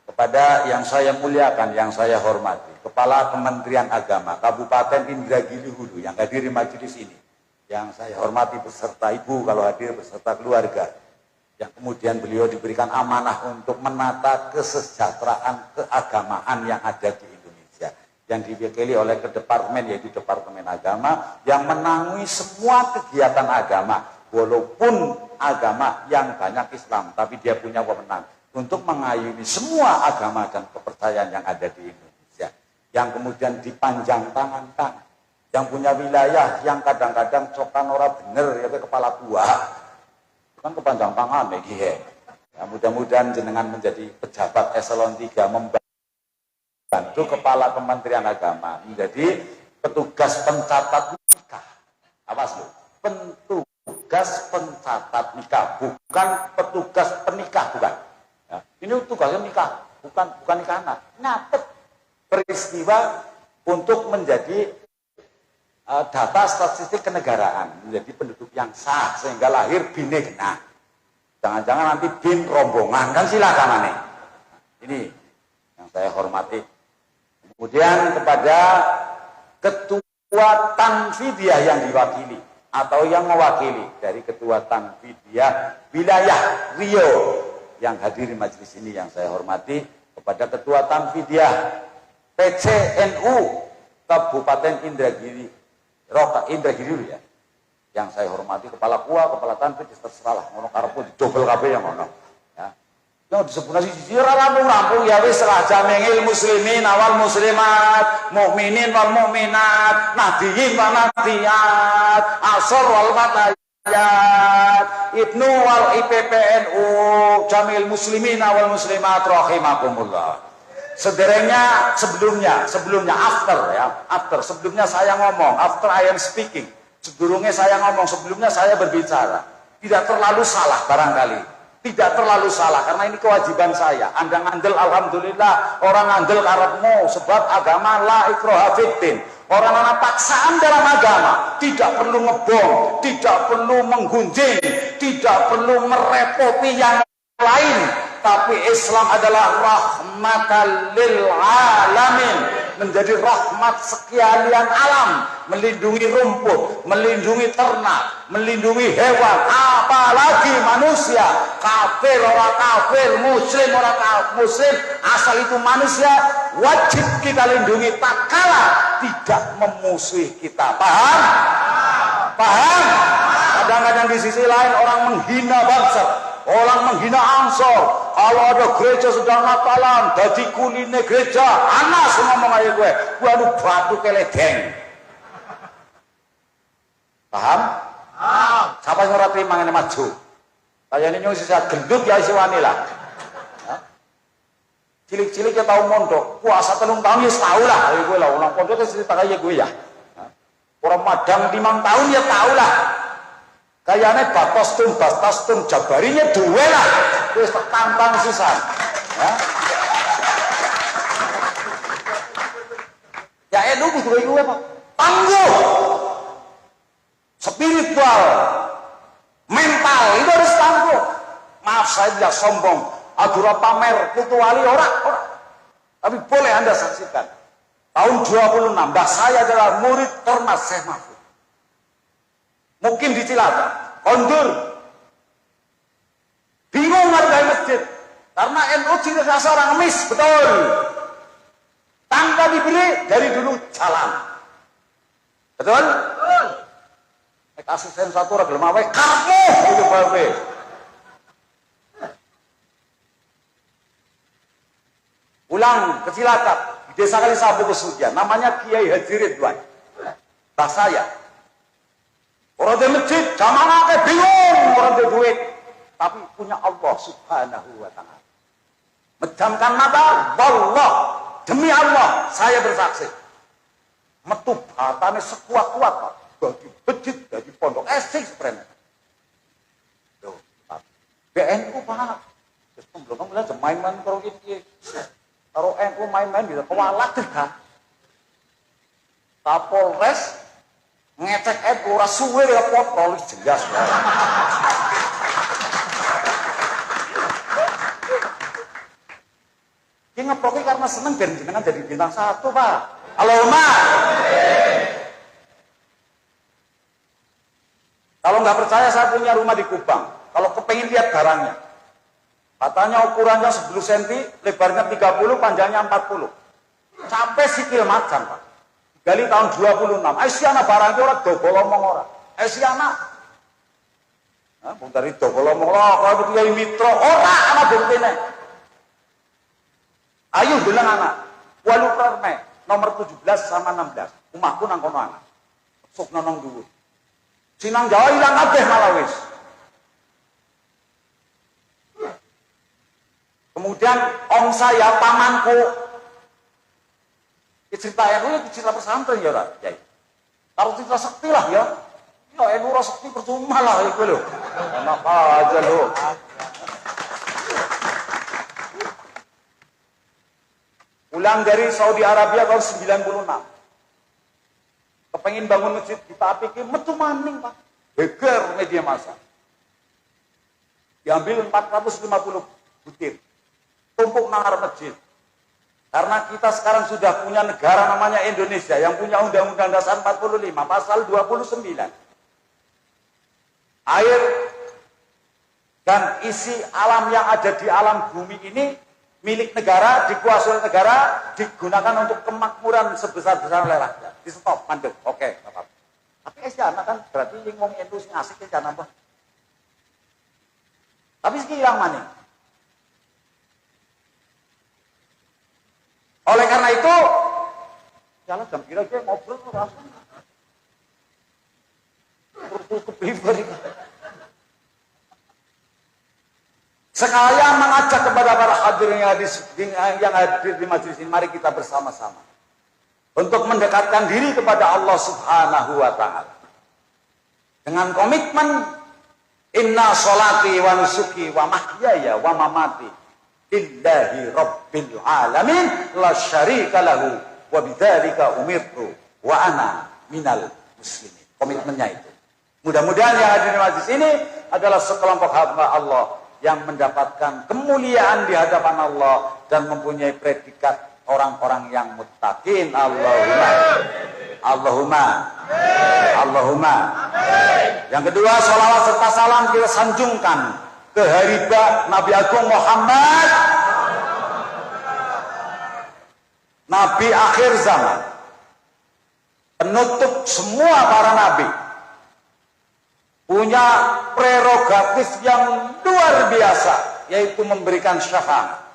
Kepada yang saya muliakan, yang saya hormati, Kepala Kementerian Agama Kabupaten Indragiri Hulu yang hadir di majelis ini, yang saya hormati beserta ibu kalau hadir beserta keluarga, yang kemudian beliau diberikan amanah untuk menata kesejahteraan keagamaan yang ada di Indonesia, yang diwakili oleh Departemen, yaitu Departemen Agama, yang menangani semua kegiatan agama, walaupun agama yang banyak Islam, tapi dia punya wewenang untuk mengayomi semua agama dan kepercayaan yang ada di Indonesia, yang kemudian dipanjang tangan, yang punya wilayah yang kadang-kadang cokan ora bener ya kepala buah kan kepanjang tangan ya. Mudah-mudahan jenengan menjadi pejabat eselon 3 membantu Kepala Kementerian Agama menjadi petugas pencatat nikah. Awas loh, petugas pencatat nikah, bukan petugas penikah, bukan. Ya, ini tugasnya nikah, bukan nikah anak. Nyatet peristiwa untuk menjadi data statistik kenegaraan, menjadi penduduk yang sah sehingga lahir bine genah. Jangan-jangan nanti bin rombongan, kan silakan aneh. Ini yang saya hormati. Kemudian kepada Ketua Tanfidiyah yang diwakili atau yang mewakili dari Ketua Tanfidiyah Wilayah Riau yang hadir di majelis ini yang saya hormati, kepada Ketua Tanfidiyah PCNU Kabupaten Indragiri, Indragiri ya, yang saya hormati, Kepala KUA, Kepala Tanfid, terserah lah, ngono karepku didobel kabeh yang ngono. Ya. Yang disebut siji rampung ya wis lah jamengil muslimin awal muslimat, mukminin wal mukminat, nabiyyin wal nabiyat, asor wal matayat, ibnu wal IPPNU, jamil muslimin awal muslimat rahimakumullah. Sederengnya sebelumnya after sebelumnya saya ngomong, after I am speaking, sedurunge saya ngomong, sebelumnya saya berbicara. Tidak terlalu salah barangkali. Tidak terlalu salah, karena ini kewajiban saya. Anda ngandel, alhamdulillah, orang ngandel karepmu, sebab agama la ikraha fiddin. Orang anak paksaan dalam agama, tidak perlu ngebom, tidak perlu menggunjing, tidak perlu merepoti yang lain. Tapi Islam adalah rahmatan lil alamin, menjadi rahmat sekalian alam, melindungi rumput, melindungi ternak, melindungi hewan, apalagi manusia. Kafir orang kafir, muslim orang muslim, asal itu manusia, wajib kita lindungi tak kala tidak memusuhi kita. Paham? Paham? Kadang-kadang di sisi lain orang menghina bangsa, orang menghina Ansor. Kalau ada gereja sedang Natalan, dadi kuline gereja, anas ngomong aja gue anu batu keledeng. Paham? Siapa yang ora terima ngene maju? Kayane nyung sisa gendut ya isi wani lah. Cilik-cilik ya tau mondok, puasa 3 tahun ya tau lah, gue lah ulang pondok itu cerita kayak gue ya. Orang madang 5 tahun ya tau lah. Kayaknya batas tum jabarinya duwe lah, terus tantang susah. Ya elu butuh gue apa? Tangguh, spiritual, mental itu harus tangguh. Maaf saya tidak sombong, adura pamer, kutuali orang. Tapi boleh Anda saksikan. Tahun 26, saya adalah murid Termas Syekh Mahfud. Mungkin di Cilacap, kondur, bingung hargai masjid, karena NU ciri khas orang ngemis, betul. Tanpa diberi dari dulu jalan, betul? Asisten satu ragil mawe kamu itu bawe. Pulang ke Cilacap, di desa Kalisabu Kesucian, namanya Kiai Haji Ridwan, bah saya. Orang di masjid, jamaah bingung, orang di duit. Tapi punya Allah subhanahu wa ta'ala. Medamkan mata, wallah, demi Allah, saya bersaksi. Metu batane sekuat-kuat, Pak. Bagi masjid, bagi pondok, esik sebenarnya. Tuh, BNU, Pak. Terus pembelum bilang, main-main kalau ini. Kalau NU main-main, bisa kewalat, kan? Kapolres, ngecek ora suwe ya potol jelas. Ki ngeproki karena seneng ben jenengan jadi bintang 1, Pak. Allahumma. Kalau nggak percaya saya punya rumah di Kupang. Kalau kepengin lihat barangnya. Katanya ukurannya 10 cm, lebarnya 30, panjangnya 40. Sampai sikil macan, Pak. Gali tahun 26. Asiana barangnya orang dobol omong orang. Asiana. Nah, dari dobol omong lah. Kalau dia mitro orang anak buktine. Ayo bilang anak. Walu perme nomor 17 sama 16. Umahku nang kono anak. Sok nonong dulu. Sinang Jawa hilang kabeh malah wis. Kemudian om saya pamanku. Cerita NU ya cerita pesantren ya Pak. Kalau cerita sekti lah ya. Ya NU sekti percuma lah itu loh. Enak aja loh. Pulang dari Saudi Arabia tahun 96. Kepengen bangun masjid kita pikir metu maning Pak. Beger media massa. Diambil 450 butir. Tumpuk nangar masjid. Karena kita sekarang sudah punya negara namanya Indonesia yang punya Undang-Undang Dasar 45 pasal 29. Air dan isi alam yang ada di alam bumi ini milik negara, dikuasai oleh negara, digunakan untuk kemakmuran sebesar-besar oleh rakyat. Di stop, mandek. Oke, Bapak. Tapi jangan kan berarti yang ngomong itu ngasih jangan apa. Tapi sih yang mana? Oleh karena itu, jalan jam kira-kira ngobrol tuh langsung. Sekalian mengajak kepada para hadirin yang hadir di majelis ini, mari kita bersama-sama untuk mendekatkan diri kepada Allah Subhanahu wa Ta'ala dengan komitmen inna sholati wa nusuki wa mahyaya wa mamati lillahi rabbil alamin la syarika lahu wa bidzalika umirtu wa ana minal muslimin. Komitmennya itu. Mudah-mudahan yang hadir di majelis ini adalah sekelompok hamba Allah yang mendapatkan kemuliaan di hadapan Allah dan mempunyai predikat orang-orang yang muttaqin. Allahumma. Allahumma. Allahumma. Yang kedua, sholawat serta salam kita sanjungkan ke haribah Nabi Agung Muhammad, Nabi akhir zaman, penutup semua para nabi, punya prerogatif yang luar biasa, yaitu memberikan syafaat.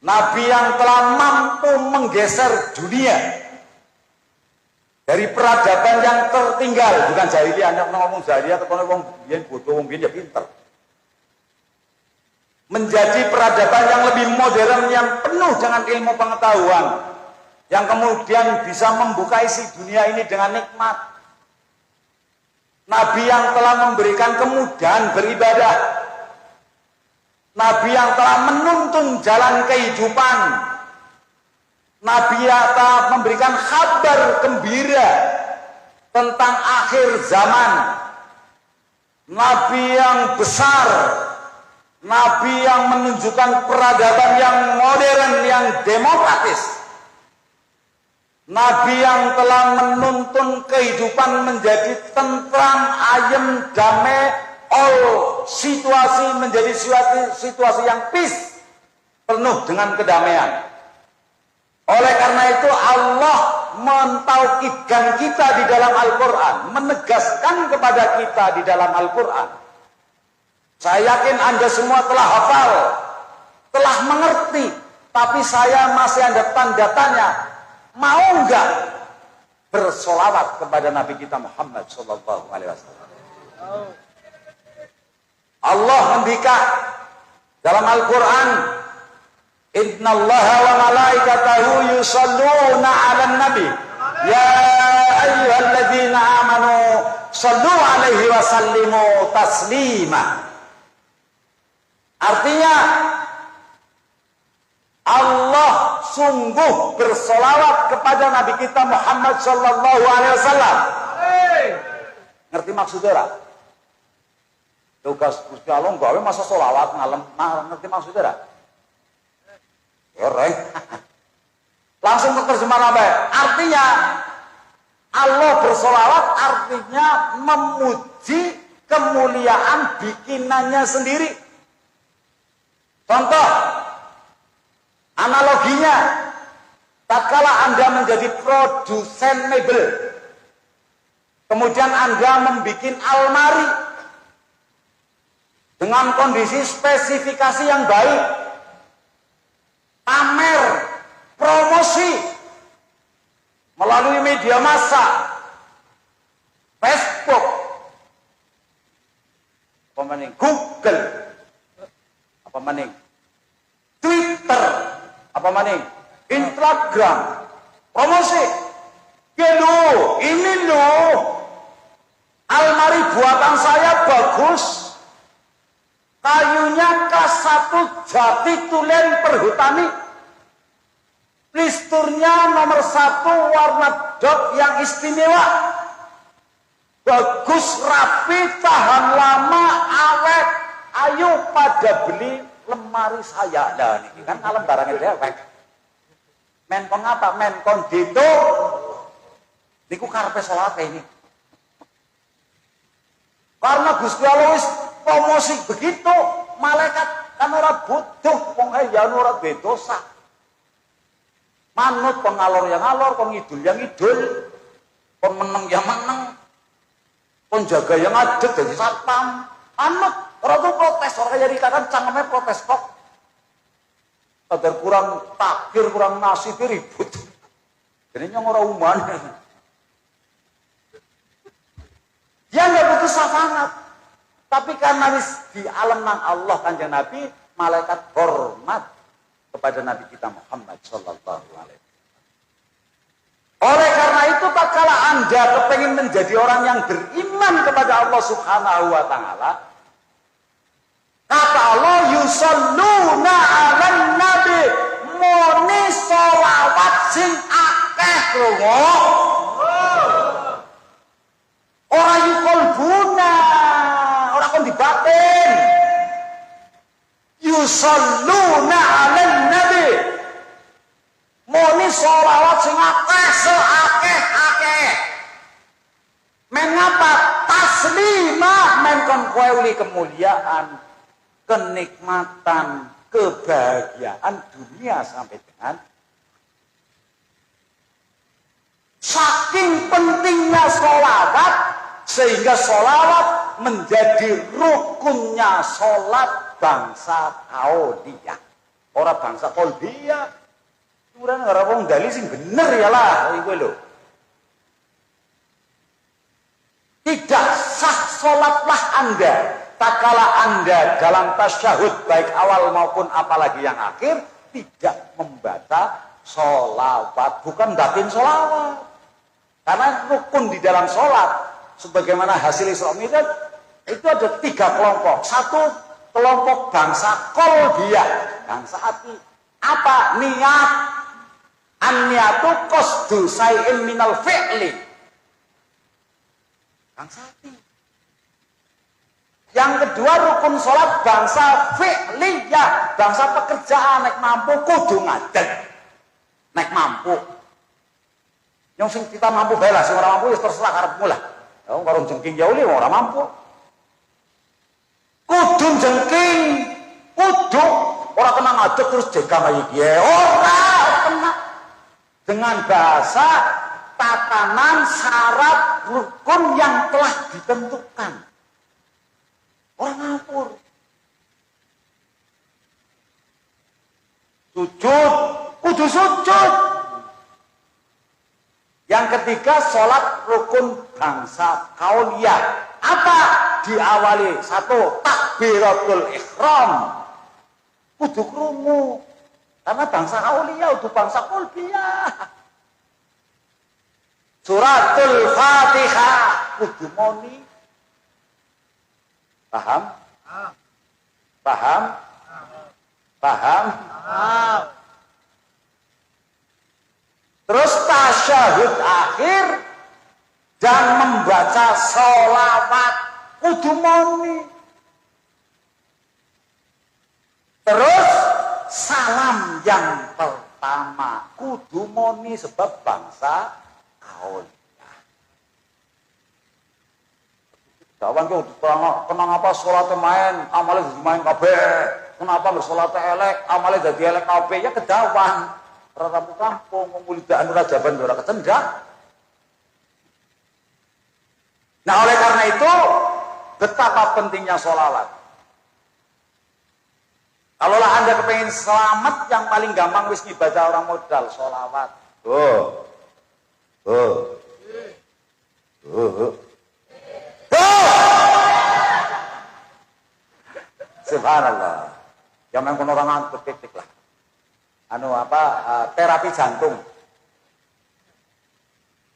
Nabi yang telah mampu menggeser dunia dari peradaban yang tertinggal, bukan jahiliyah, hanya ngomong jahiliyah, atau ngomong biyen bodoh, ngomong biyen ya pinter. Menjadi peradaban yang lebih modern, yang penuh dengan ilmu pengetahuan, yang kemudian bisa membuka isi dunia ini dengan nikmat. Nabi yang telah memberikan kemudahan beribadah. Nabi yang telah menuntun jalan kehidupan. Nabi yang telah memberikan kabar gembira tentang akhir zaman. Nabi yang besar. Nabi yang menunjukkan peradaban yang modern, yang demokratis. Nabi yang telah menuntun kehidupan menjadi tentram, ayem, damai, all situasi menjadi situasi yang peace, penuh dengan kedamaian. Oleh karena itu Allah mentaukidkan kita di dalam Al-Quran, menegaskan kepada kita di dalam Al-Quran. Saya yakin Anda semua telah hafal, telah mengerti, tapi saya masih ada tanda tanya. Mau enggak bersolawat kepada Nabi kita Muhammad Sallallahu Alaihi Wasallam? Allah ngendikan dalam Al-Quran, Innallaha wa malaikatahu yusalluna 'alan nabi ya ayyuhalladzina amanu sallu 'alaihi wa sallimu taslima. Artinya Allah sungguh bersolawat kepada Nabi kita Muhammad Sallallahu Alaihi Wasallam. Ngerti maksudnya ora? Tugas Gusti Allah gawe masa solawat ngalem, ngerti maksudnya ora? Ya reng. Langsung ke terjemahan apa? Artinya Allah bersolawat artinya memuji kemuliaan bikinannya sendiri. Contoh, analoginya, tatkala Anda menjadi produsen mebel, kemudian Anda membuat almari dengan kondisi spesifikasi yang baik, pamer, promosi melalui media massa, Facebook, apa maning, Google, apa maning, Twitter, apa maning, Instagram, promosi. Ini loh, almari buatan saya bagus, kayunya K1 Jati Tulen Perhutani, listurnya nomor 1 warna dot yang istimewa, bagus, rapi, tahan lama, awet. Ayo pada beli lemari saya. Nah, ini kan alam barangnya dewek. Men kon apa? Men kon dito. Niku karepe salat ini. Karena Gusti Allah wis promosi begitu, malaikat kan ora butuh wong ya ora duwe dosa. Manut kon ngalor yang ngalor, kon ngidul yang ngidul, kon meneng yang meneng, kon jaga yang adet jadi satpam. Manut, ora tuh protes, ora kaya dikatakan cangkeme protes kok. Kadar kurang takdir, kurang nasi ribut. Jadi nyong ora uman. Dia nggak butuh syafaat. Tapi karena di alam nang Allah Kanjeng Nabi, malaikat hormat kepada Nabi kita Muhammad sallallahu alaihi wasallam. Oleh karena itu, tak kala Anda kepengen menjadi orang yang beriman kepada Allah Subhanahu wa taala, kata Allah, yusalluna 'alan nabi, muni sholawat sing akeh lunga. Ora yukol buna, ora kon dibatin. Yusalluna 'alan nabi, muni sholawat sing akeh seakeh-akeh. Mengapa taslimah mengkon kuwi kemuliaan, kenikmatan, kebahagiaan dunia sampai dengan saking pentingnya sholawat, sehingga sholawat menjadi rukunnya sholat bangsa Qauliyah. Orang bangsa Qauliyah, kurang ngarep wong dali sing bener ya lah, iku lho. Tidak sah sholatlah Anda tatkala Anda dalam tasyahud baik awal maupun apalagi yang akhir tidak membaca sholawat, bukan batin sholawat. Karena rukun di dalam sholat sebagaimana hasil Isra Mi'raj itu ada 3 kelompok. Satu kelompok bangsa Qauliyah, bangsa hati. Apa? Niat. An-niyatu qasdu syai'in minal fi'li. Bangsa hati. Yang kedua rukun sholat bangsa fi'liyah, bangsa pekerjaan, nek mampu kudu ngadeg. Nek mampu. Yang sing kita mampu bae lah, sing ora mampu ya terserah karepmu lah. Ya karo jengking ya uli ora mampu. Kudu jengking, kudu ora kena ngadeg terus jaga kaya iki. Ora kena. Dengan bahasa tatanan syarat rukun yang telah ditentukan. Orang ngapur. Sujud, kudu sujud. Yang ketiga, sholat rukun bangsa Qauliyah. Apa? Diawali satu, takbiratul ihram. Kudu krungu. Karena bangsa Qauliyah itu bangsa Qauliyah. Suratul Fatihah kudu moni. Paham? Paham? Paham? Terus tasyahud akhir dan membaca sholawat kudu moni. Terus salam yang pertama kudu moni sebab bangsa Qauliyah. Kawan kau kenang apa sholatnya main, amalnya jadi main kabeh. Kenapa nggak sholatnya elek, amalnya jadi elek kabeh? Ya kedawan. Raramu kampung, memulidaan rajaban ora kecendak. Nah oleh karena itu, betapa pentingnya sholawat. Kalaulah Anda kepengen selamat, yang paling gampang wis ibadah orang modal, sholawat. Subhanallah. Yang main orang ngantuk titik lah. Terapi jantung.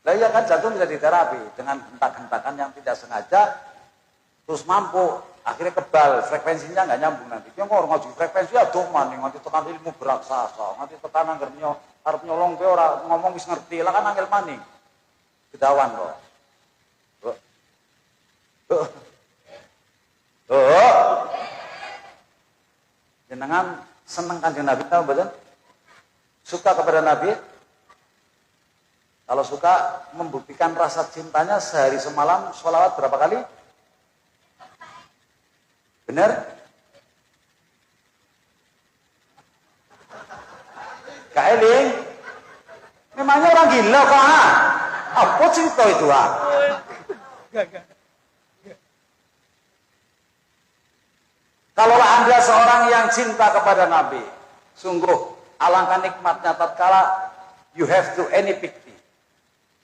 Lah iya kan jantung bisa diterapi dengan hentak-hentakan yang tidak sengaja terus mampu akhirnya kebal, frekuensinya nggak nyambung nanti. Dia kok ngaji frekuensi aduh maning nganti tekan ilmu beraksasa, nganti tekan angger arep nyolong kowe ora ngomong wis ngerti lah kan angel maning. Kedawan kok. Oh. Jenengan seneng Kanjeng Nabi tahu betul? Suka kepada Nabi? Kalau suka membuktikan rasa cintanya sehari semalam sholawat berapa kali? Benar? Kak Eling? Memangnya orang gila kok? Apa cerita itu? Kalaulah Anda seorang yang cinta kepada Nabi, sungguh alangkah nikmatnya tatkala you have to any picture.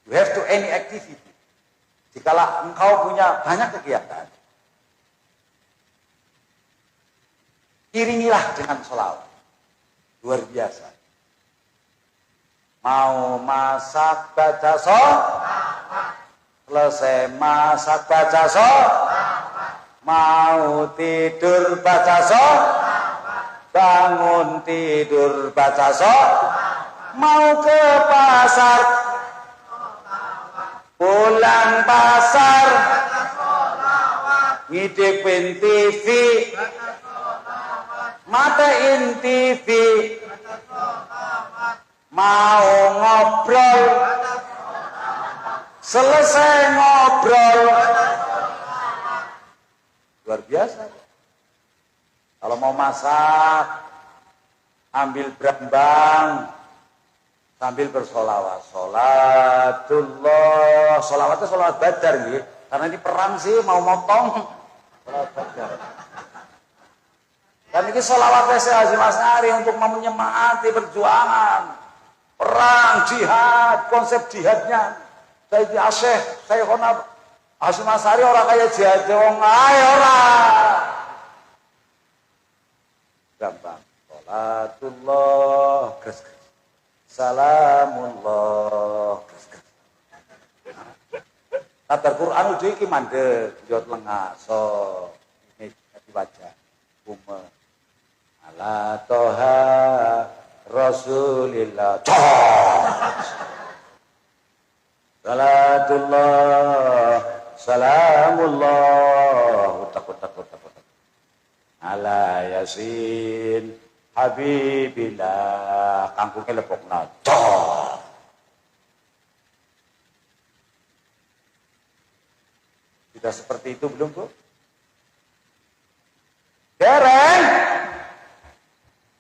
You have to any activity. Jikalau engkau punya banyak kegiatan, iringilah dengan sholawat. Luar biasa. Mau masak baca sholawat, selesai masak baca sholawat, mau tidur baca sholawat, bangun tidur baca sholawat, mau ke pasar pulang pasar ngidipin TV matiin TV mau ngobrol selesai ngobrol luar biasa. Kalau mau masak ambil brambang sambil bersolawat, sholatullah, solawatnya solawat badar gitu. Karena ini perang sih mau motong solawat badar. Dan ini solawatnya saya Haji Mas Ari untuk menyemangati perjuangan perang jihad, konsep jihadnya. Saya di Asyik, saya honor Haji Mas Ari orang kaya jihad, wong ayo orang. Gampang, sholatullah, salamullah. Tatar Quran udah iki mandek, jod lengah, so ini dibaca. Umma ala toha Rasulillah. Salatullah, salamullah. Takut. Ala Yasin. Habibillah, kampungnya lepokna. Sudah seperti itu belum, Bu? Dereng.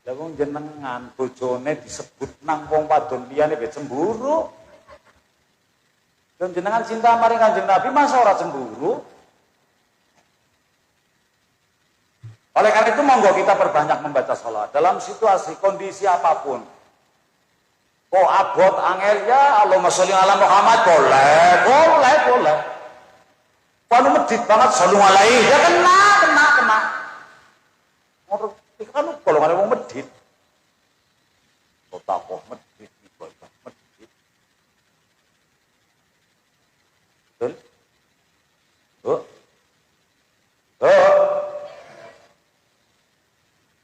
Lah wong jenengan bojone disebut nang wong wadon liyane wis cemburu. Dan jenengan cinta maring Kanjeng Nabi masa ora cemburu? Oleh karena itu monggo kita perbanyak membaca sholawat dalam situasi kondisi apapun. Oh abot angel ya Allahumma sholli ala Muhammad boleh. Kalau medit banget sholli alaihi ya kena. Orang kan golongan wong medit. Totakoh medit ibadah medit. Betul?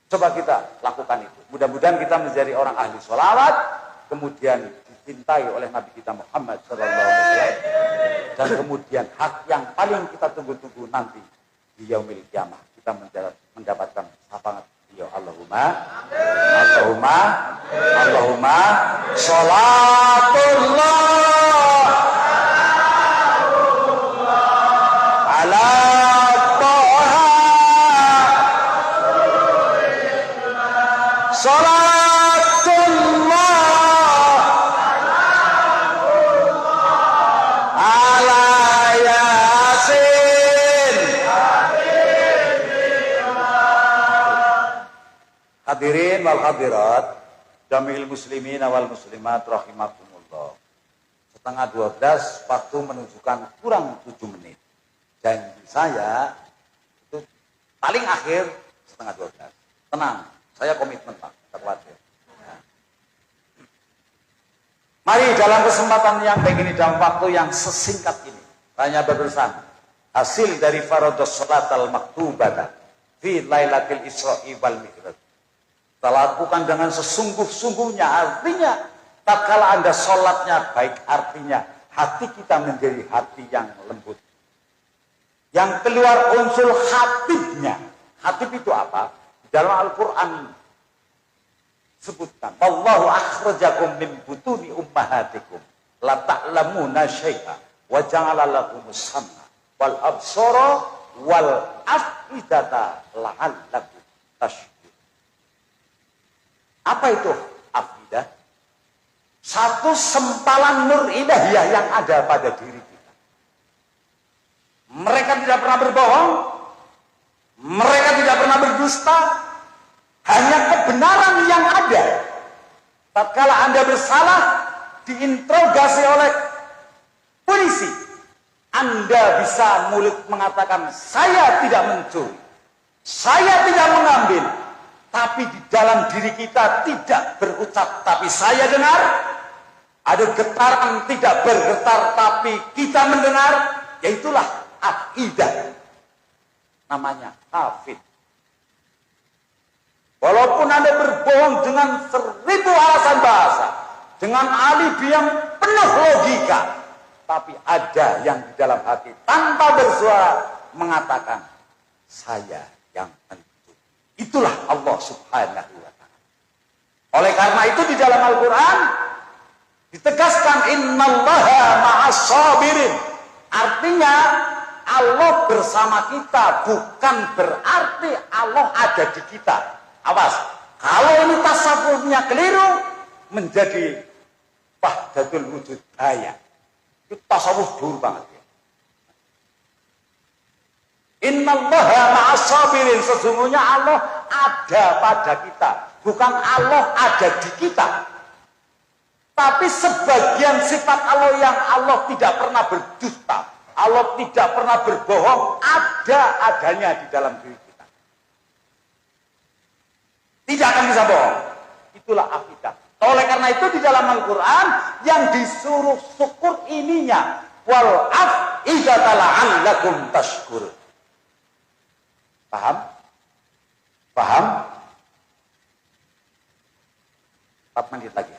Coba kita lakukan itu. Mudah-mudahan kita menjadi orang ahli sholawat, kemudian dicintai oleh Nabi kita Muhammad SAW, dan kemudian hak yang paling kita tunggu-tunggu nanti di yaumil kiamah kita mendapatkan syafaat beliau. Allahumma sholatullah ala sholatullah ala Yasin. Hadirin wal hadirat, jami'il muslimin wal muslimat rahimakumullah. 11:30 waktu menunjukkan kurang 7 menit. Janji saya itu paling akhir 11:30. Tenang. Saya komitmen Pak, tak khawatir. Mari dalam kesempatan yang baik ini, dalam waktu yang sesingkat ini, hanya berpesan hasil dari fardhus salat al-maktubah fi lailatul Isra'i wal Mi'raj. Kita lakukan dengan sesungguh-sungguhnya, artinya tatkala Anda sholatnya baik, artinya hati kita menjadi hati yang lembut. yang keluar unsur khatibnya. Khatib itu apa? Di dalam Al-Quran sebutkan, Wallahu akhrajakum min butuni ummahatikum la ta'lamuna syai'a wa ja'ala lakumus sam'a wal absara wal afidata la'allakum tashkurun. Apa itu afidah? Satu sempalan nur ilahiyah yang ada pada diri kita. Mereka tidak pernah berbohong, mereka tidak pernah berdusta, hanya kebenaran yang ada. Tatkala Anda bersalah, diinterogasi oleh polisi, Anda bisa mulut mengatakan, saya tidak mencuri, saya tidak mengambil. Tapi di dalam diri kita tidak berucap, tapi saya dengar. Ada getaran tidak bergetar, tapi kita mendengar. Yaitulah afidah. Namanya hafid. Walaupun Anda berbohong dengan 1000 alasan bahasa, dengan alibi yang penuh logika, tapi ada yang di dalam hati tanpa bersuara mengatakan, saya yang tentu. Itulah Allah Subhanahu wa ta'ala. Oleh karena itu di dalam Al-Quran ditegaskan, innallaha ma'as sabirin. Artinya Allah bersama kita, bukan berarti Allah ada di kita. Awas, kalau ini tasawufnya keliru, menjadi wahdatul wujud daya. Itu tasawuf dur banget ya. Innallaha ma'as sabirin. Sesungguhnya Allah ada pada kita, bukan Allah ada di kita. Tapi sebagian sifat Allah yang Allah tidak pernah berdusta, Allah tidak pernah berbohong, ada adanya di dalam diri kita. Tidak akan bisa bohong. Itulah akidah. Oleh karena itu di dalam Al-Quran yang disuruh syukur ininya, wal af'idata la'allakum tashkurun. Paham? Paham? 4 menit lagi.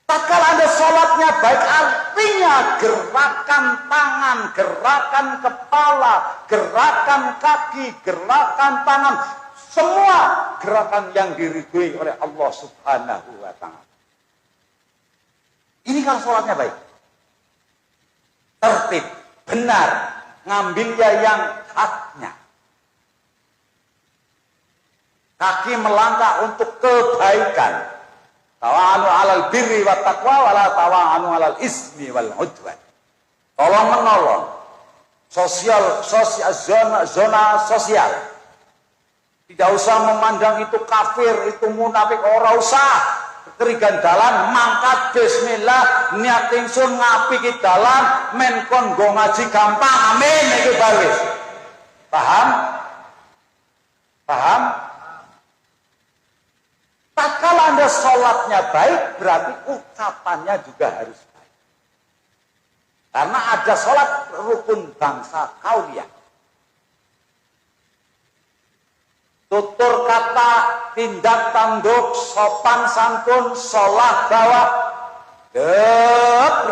Tatkala Anda sholatnya baik, artinya gerakan tangan, gerakan kepala, gerakan kaki, gerakan tangan, semua gerakan yang diridhoi oleh Allah Subhanahu wa ta'ala. Ini kalau sholatnya baik, tertib, benar, ngambilnya yang haknya. Kaki melangkah untuk kebaikan. Tawa'anu alal birri wa taqwa wa la tawa'anu alal ismi wal udwan. Tolong menolong. Zona sosial. Tidak usah memandang itu kafir, itu munafik, ora usah. Kerigan dalan mangkat bismillah, niat ingsun ngapi ki dalan, men kon nggo ngaji gampang. Amin iki baris. Paham? Paham? Kalau Anda sholatnya baik, berarti ucapannya juga harus baik. Karena ada sholat rukun bangsa kauliyah. Tutur kata, tindak tanduk, sopan santun, sholat bawa,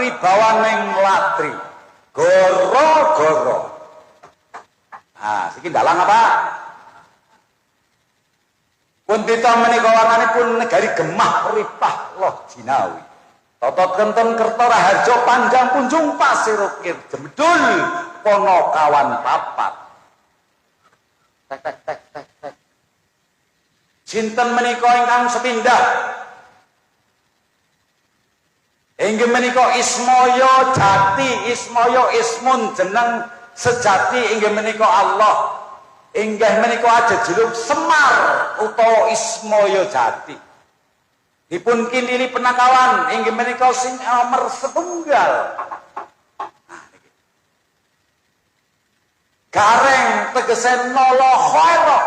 ribawan ning latri, goro-goro. Nah, siki dalang apa? Pun kita menika warnane pun negari gemah ripah loh jinawi. Totot kenten kertora harjo panjang punjung pasir ukir jemdul pono kawan papat. Tek tek tek tek tek. Sinten menika ingkang sepindah? Inggih menika ismaya jati, ismaya ismun jeneng sejati inggih menika Allah. Inggih menika ada jeluk Semar utawa Ismaya Jati. Dipun kinili penakawan inggih menika sing nomor setunggal. Nah, niki. Gareng tegese nolo khaira.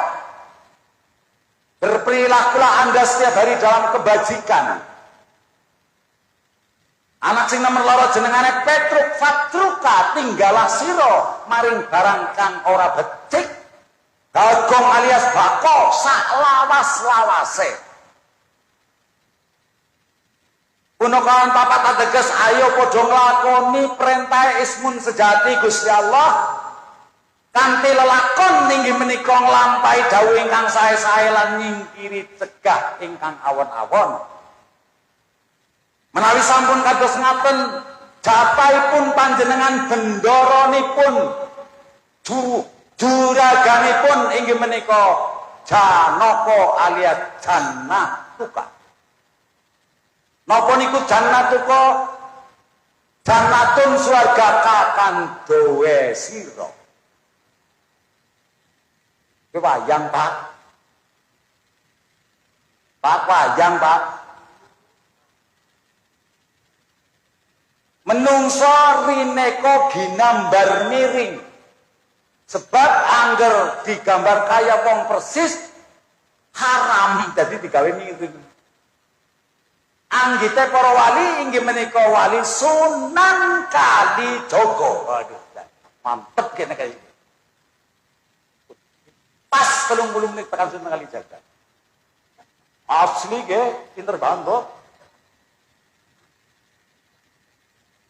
Berperilakulah Anda setiap hari dalam kebajikan. Anak sing nomor loro jenengane Petruk Fatruka tinggalah sira maring barang kang ora becik. Gagong alias bako sak lawas-lawase. Punakawan papat ateges ayo padha nglakoni perintah ismun sejati Gusti Allah kanthi lelakon inggih menika nglampahi dawuh ingkang sae-sae lan nyingkiri cegah ingkang awon-awon. Menawi sampun kados ngaten jataipun panjenengan bendaranipun juraganipun inggih menika Janaka alias Jannatuka. Napa niku Jannatuka? Jannatun swarga kakan dowe sira. Ki wayang, Pak. Pak wayang, Pak. Menungso rineka ginambar miring. Sebab angger digambar kaya wong persis haram dadi digawe miring. Anggite para wali inggih menika wali Sunan Kalijaga. Waduh, mantep kene kaya. Pas 30 menit tekan Sunan Kalijaga. Asli nggih, pinter banget.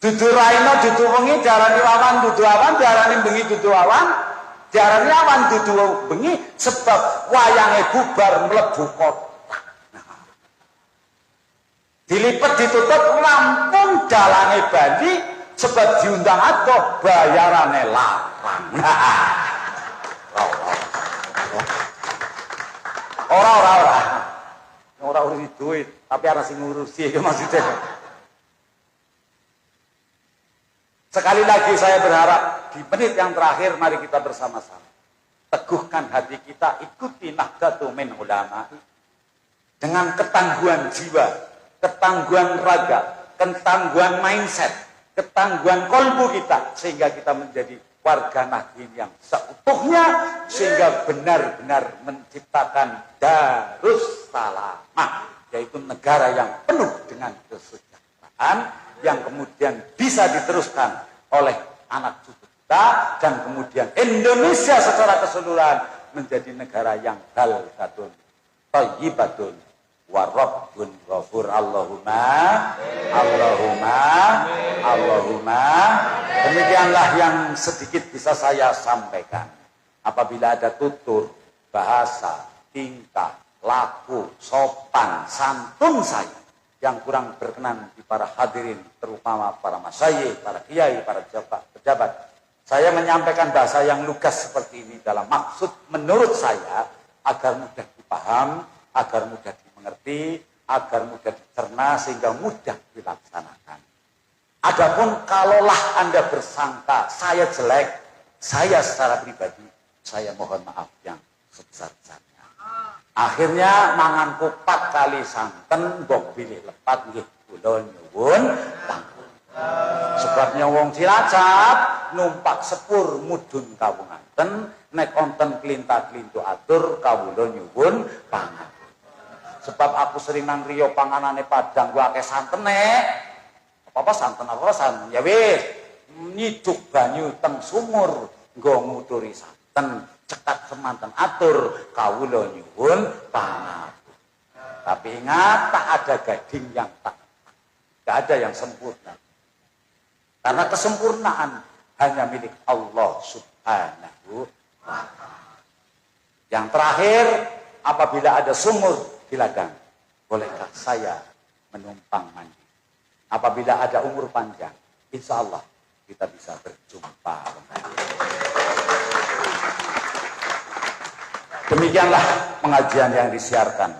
Dudu raina dudu wengi diarani awan dudu awan, diarani bengi dudu awan, diarani awan dudu bengi sebab wayange bubar mlebu kotak. Dilipet ditutup rampung dalane Bali sebab diundang adoh bayarane larang. Ora urus duit, tapi ana sing ngurusi iki maksudnya. Sekali lagi saya berharap di menit yang terakhir mari kita bersama-sama teguhkan hati kita, ikuti Nahdlatul Ulama dengan ketangguhan jiwa, ketangguhan raga, ketangguhan mindset, ketangguhan kolbu kita sehingga kita menjadi warga Nahdien yang seutuhnya sehingga benar-benar menciptakan Darussalamah, yaitu negara yang penuh dengan kesejahteraan yang kemudian bisa diteruskan oleh anak cucu kita dan kemudian Indonesia secara keseluruhan menjadi negara yang baldatun thayyibatun wa rabbun ghafur. Allahumma demikianlah yang sedikit bisa saya sampaikan. Apabila ada tutur bahasa, tingkah, laku, sopan, santun saya yang kurang berkenan di para hadirin, terutama para masyayikh, para kiai, para pejabat. Saya menyampaikan bahasa yang lugas seperti ini dalam maksud menurut saya agar mudah dipaham, agar mudah dimengerti, agar mudah dicerna sehingga mudah dilaksanakan. Adapun kalaulah Anda bersangka saya jelek, saya secara pribadi, saya mohon maaf yang sebesar-besarnya. Akhirnya mangan kupat kali santen mbok bilih lepat nggih kula nyuwun pangkun. Sebabnya wong Cilacap numpak sepur mudhun kawunganten nek konten klinta-klintu atur kawula nyuwun pangapun. Sebab aku sering nang riyo panganane Padang gua akeh santene. Apa-apa santen apa santen ya wis nyicuk banyu teng sumur nggo nguturi santen. Cekat semanten atur kawula nyuwun pangapun. Tapi ingat tak ada gading yang tak ada yang sempurna. Karena kesempurnaan hanya milik Allah Subhanahu wa ta'ala. Yang terakhir, apabila ada sumur di ladang, bolehkah saya menumpang mandi? Apabila ada umur panjang, insya Allah kita bisa berjumpa kembali. Demikianlah pengajian yang disiarkan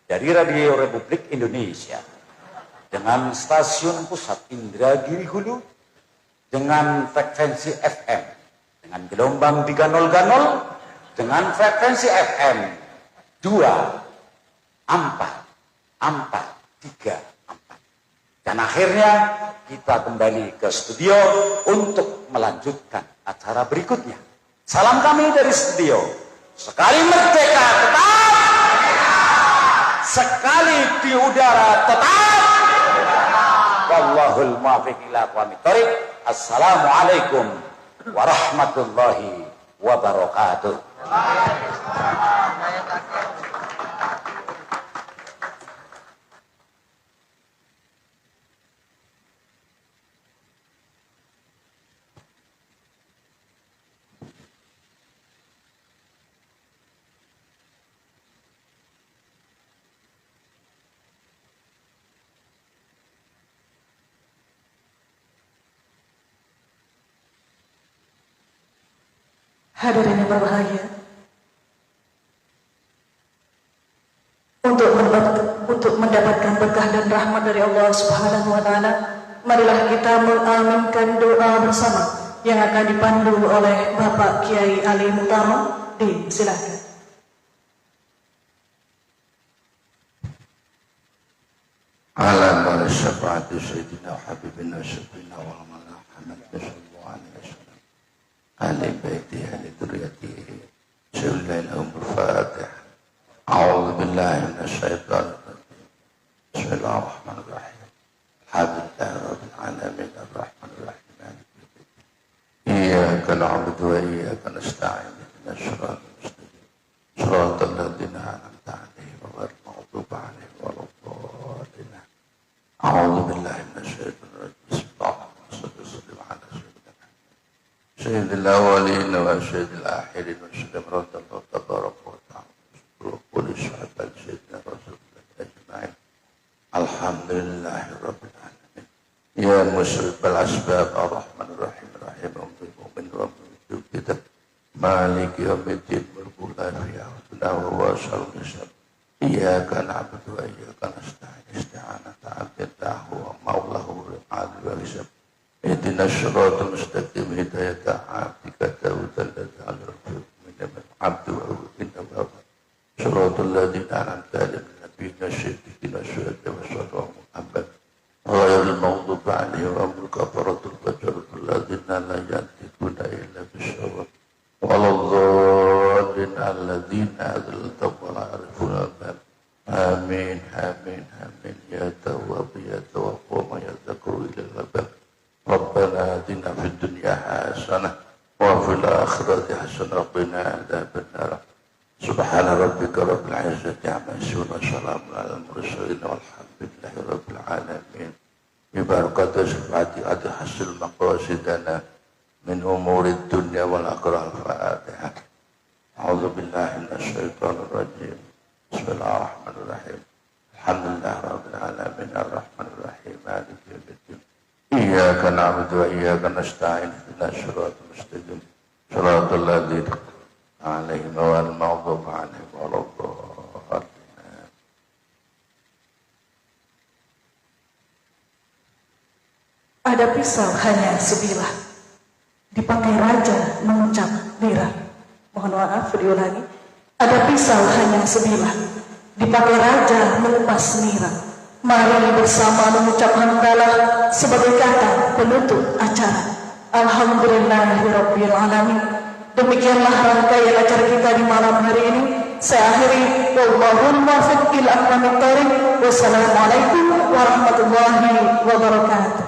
dari Radio Republik Indonesia dengan stasiun pusat Indragiri Hulu dengan frekuensi FM dengan gelombang 300 dengan frekuensi FM 2434 dan akhirnya kita kembali ke studio untuk melanjutkan acara berikutnya. Salam kami dari studio. Sekali merdeka tetap, sekali di udara tetap. Wallahul muwaffiq ila aqwamit thoriq. Assalamualaikum warahmatullahi wabarakatuh. Hadirin yang berbahagia, untuk mendapatkan berkah dan rahmat dari Allah Subhanahu wa taala, marilah kita mengaminkan doa bersama yang akan dipandu oleh Bapak Kiai Ali Muhtama. Silakan. Ala syafa'ati sayyidina wa habibina syafina wa amana Muhammad sallallahu alaihi wasallam ahli baiti ahli duriyati sallallahu al-fatih. A'udzu billahi minasy syaithanir rajim. Bismillahirrahmanirrahim. Alhamdulillahi rabbil alamin arrahmanir rahim maliki yaumiddin. Iyyaka na'budu wa iyyaka nasta'in. Ihdinas siratal mustaqim. Shiratal ladzina an'amta 'alaihim ghairil maghdubi 'alaihim waladdallin. A'udzu billahi minasy syaithanir rajim. Bismillahirrahmanirrahim. Ala sayyidil awwalin wa sayyidil akhirin wa sallallahu tabaraka wa ta'ala. Qul sahabat sayyidina Rasulullah ajma'in. Alhamdulillahi rabbil alamin. Ya musrifal asbab ar-rahmanir rahim rahim umbil mu'min wa mu'min kita maliki yaumiddin mulku la ilaha wa wasal nisab. Iyyaka na'budu wa iyyaka nasta'in. Isti'anata 'abdillahi wa maulahu al-'adil wa hisab. Ihdinas siratal mustaqim hidayata 'abdika tawdal ladzi min abdu wa inna wa siratal ladzina an'amta 'alaihim nabiyina syiddiqina syuhada wa sallallahu Muhammad ghairil maghdubi 'alaihim wa hum kafaratul fajratul ladzina la yantiquna illa bisyawab waladdallin alladzina adlalta wa la yarifuna al-bab. Amin amin amin ya tawwab ya tawwab ya dzakru ila al-bab. Rabbana atina fid dunya hasanah wa fil akhirati hasanah wa qina adzaban nar. Subhana rabbika rabbil izzati amma yasifun wa salamun alal mursalin walhamdulillahi rabbil alamin. Bi barakati sifati ati hasil maqasidana min umurid dunya wal akhirah. Al-Fatihah. A'udzu billahi minasy syaithanir rajim. Bismillahirrahmanirrahim. Alhamdulillahi rabbil alamin arrahmanir rahim maliki yaumiddin. Iyyaka na'budu wa iyyaka nasta'in. Ihdinas siratal mustaqim. Shiratal ladzina alaihim wal maghdubi 'alaihim waladdallin. Ada pisau hanya sebilah, dipakai raja mengucap nira. Mohon maaf, diulangi. Ada pisau hanya sebilah, dipakai raja mengupas nira. Mari bersama mengucap hamdalah sebagai kata penutup acara. Alhamdulillahirabbil alamin. Demikianlah rangkaian acara kita di malam hari ini. Saya akhiri, wallahul muwaffiq ila aqwamit thoriq. Wassalamualaikum warahmatullahi wabarakatuh.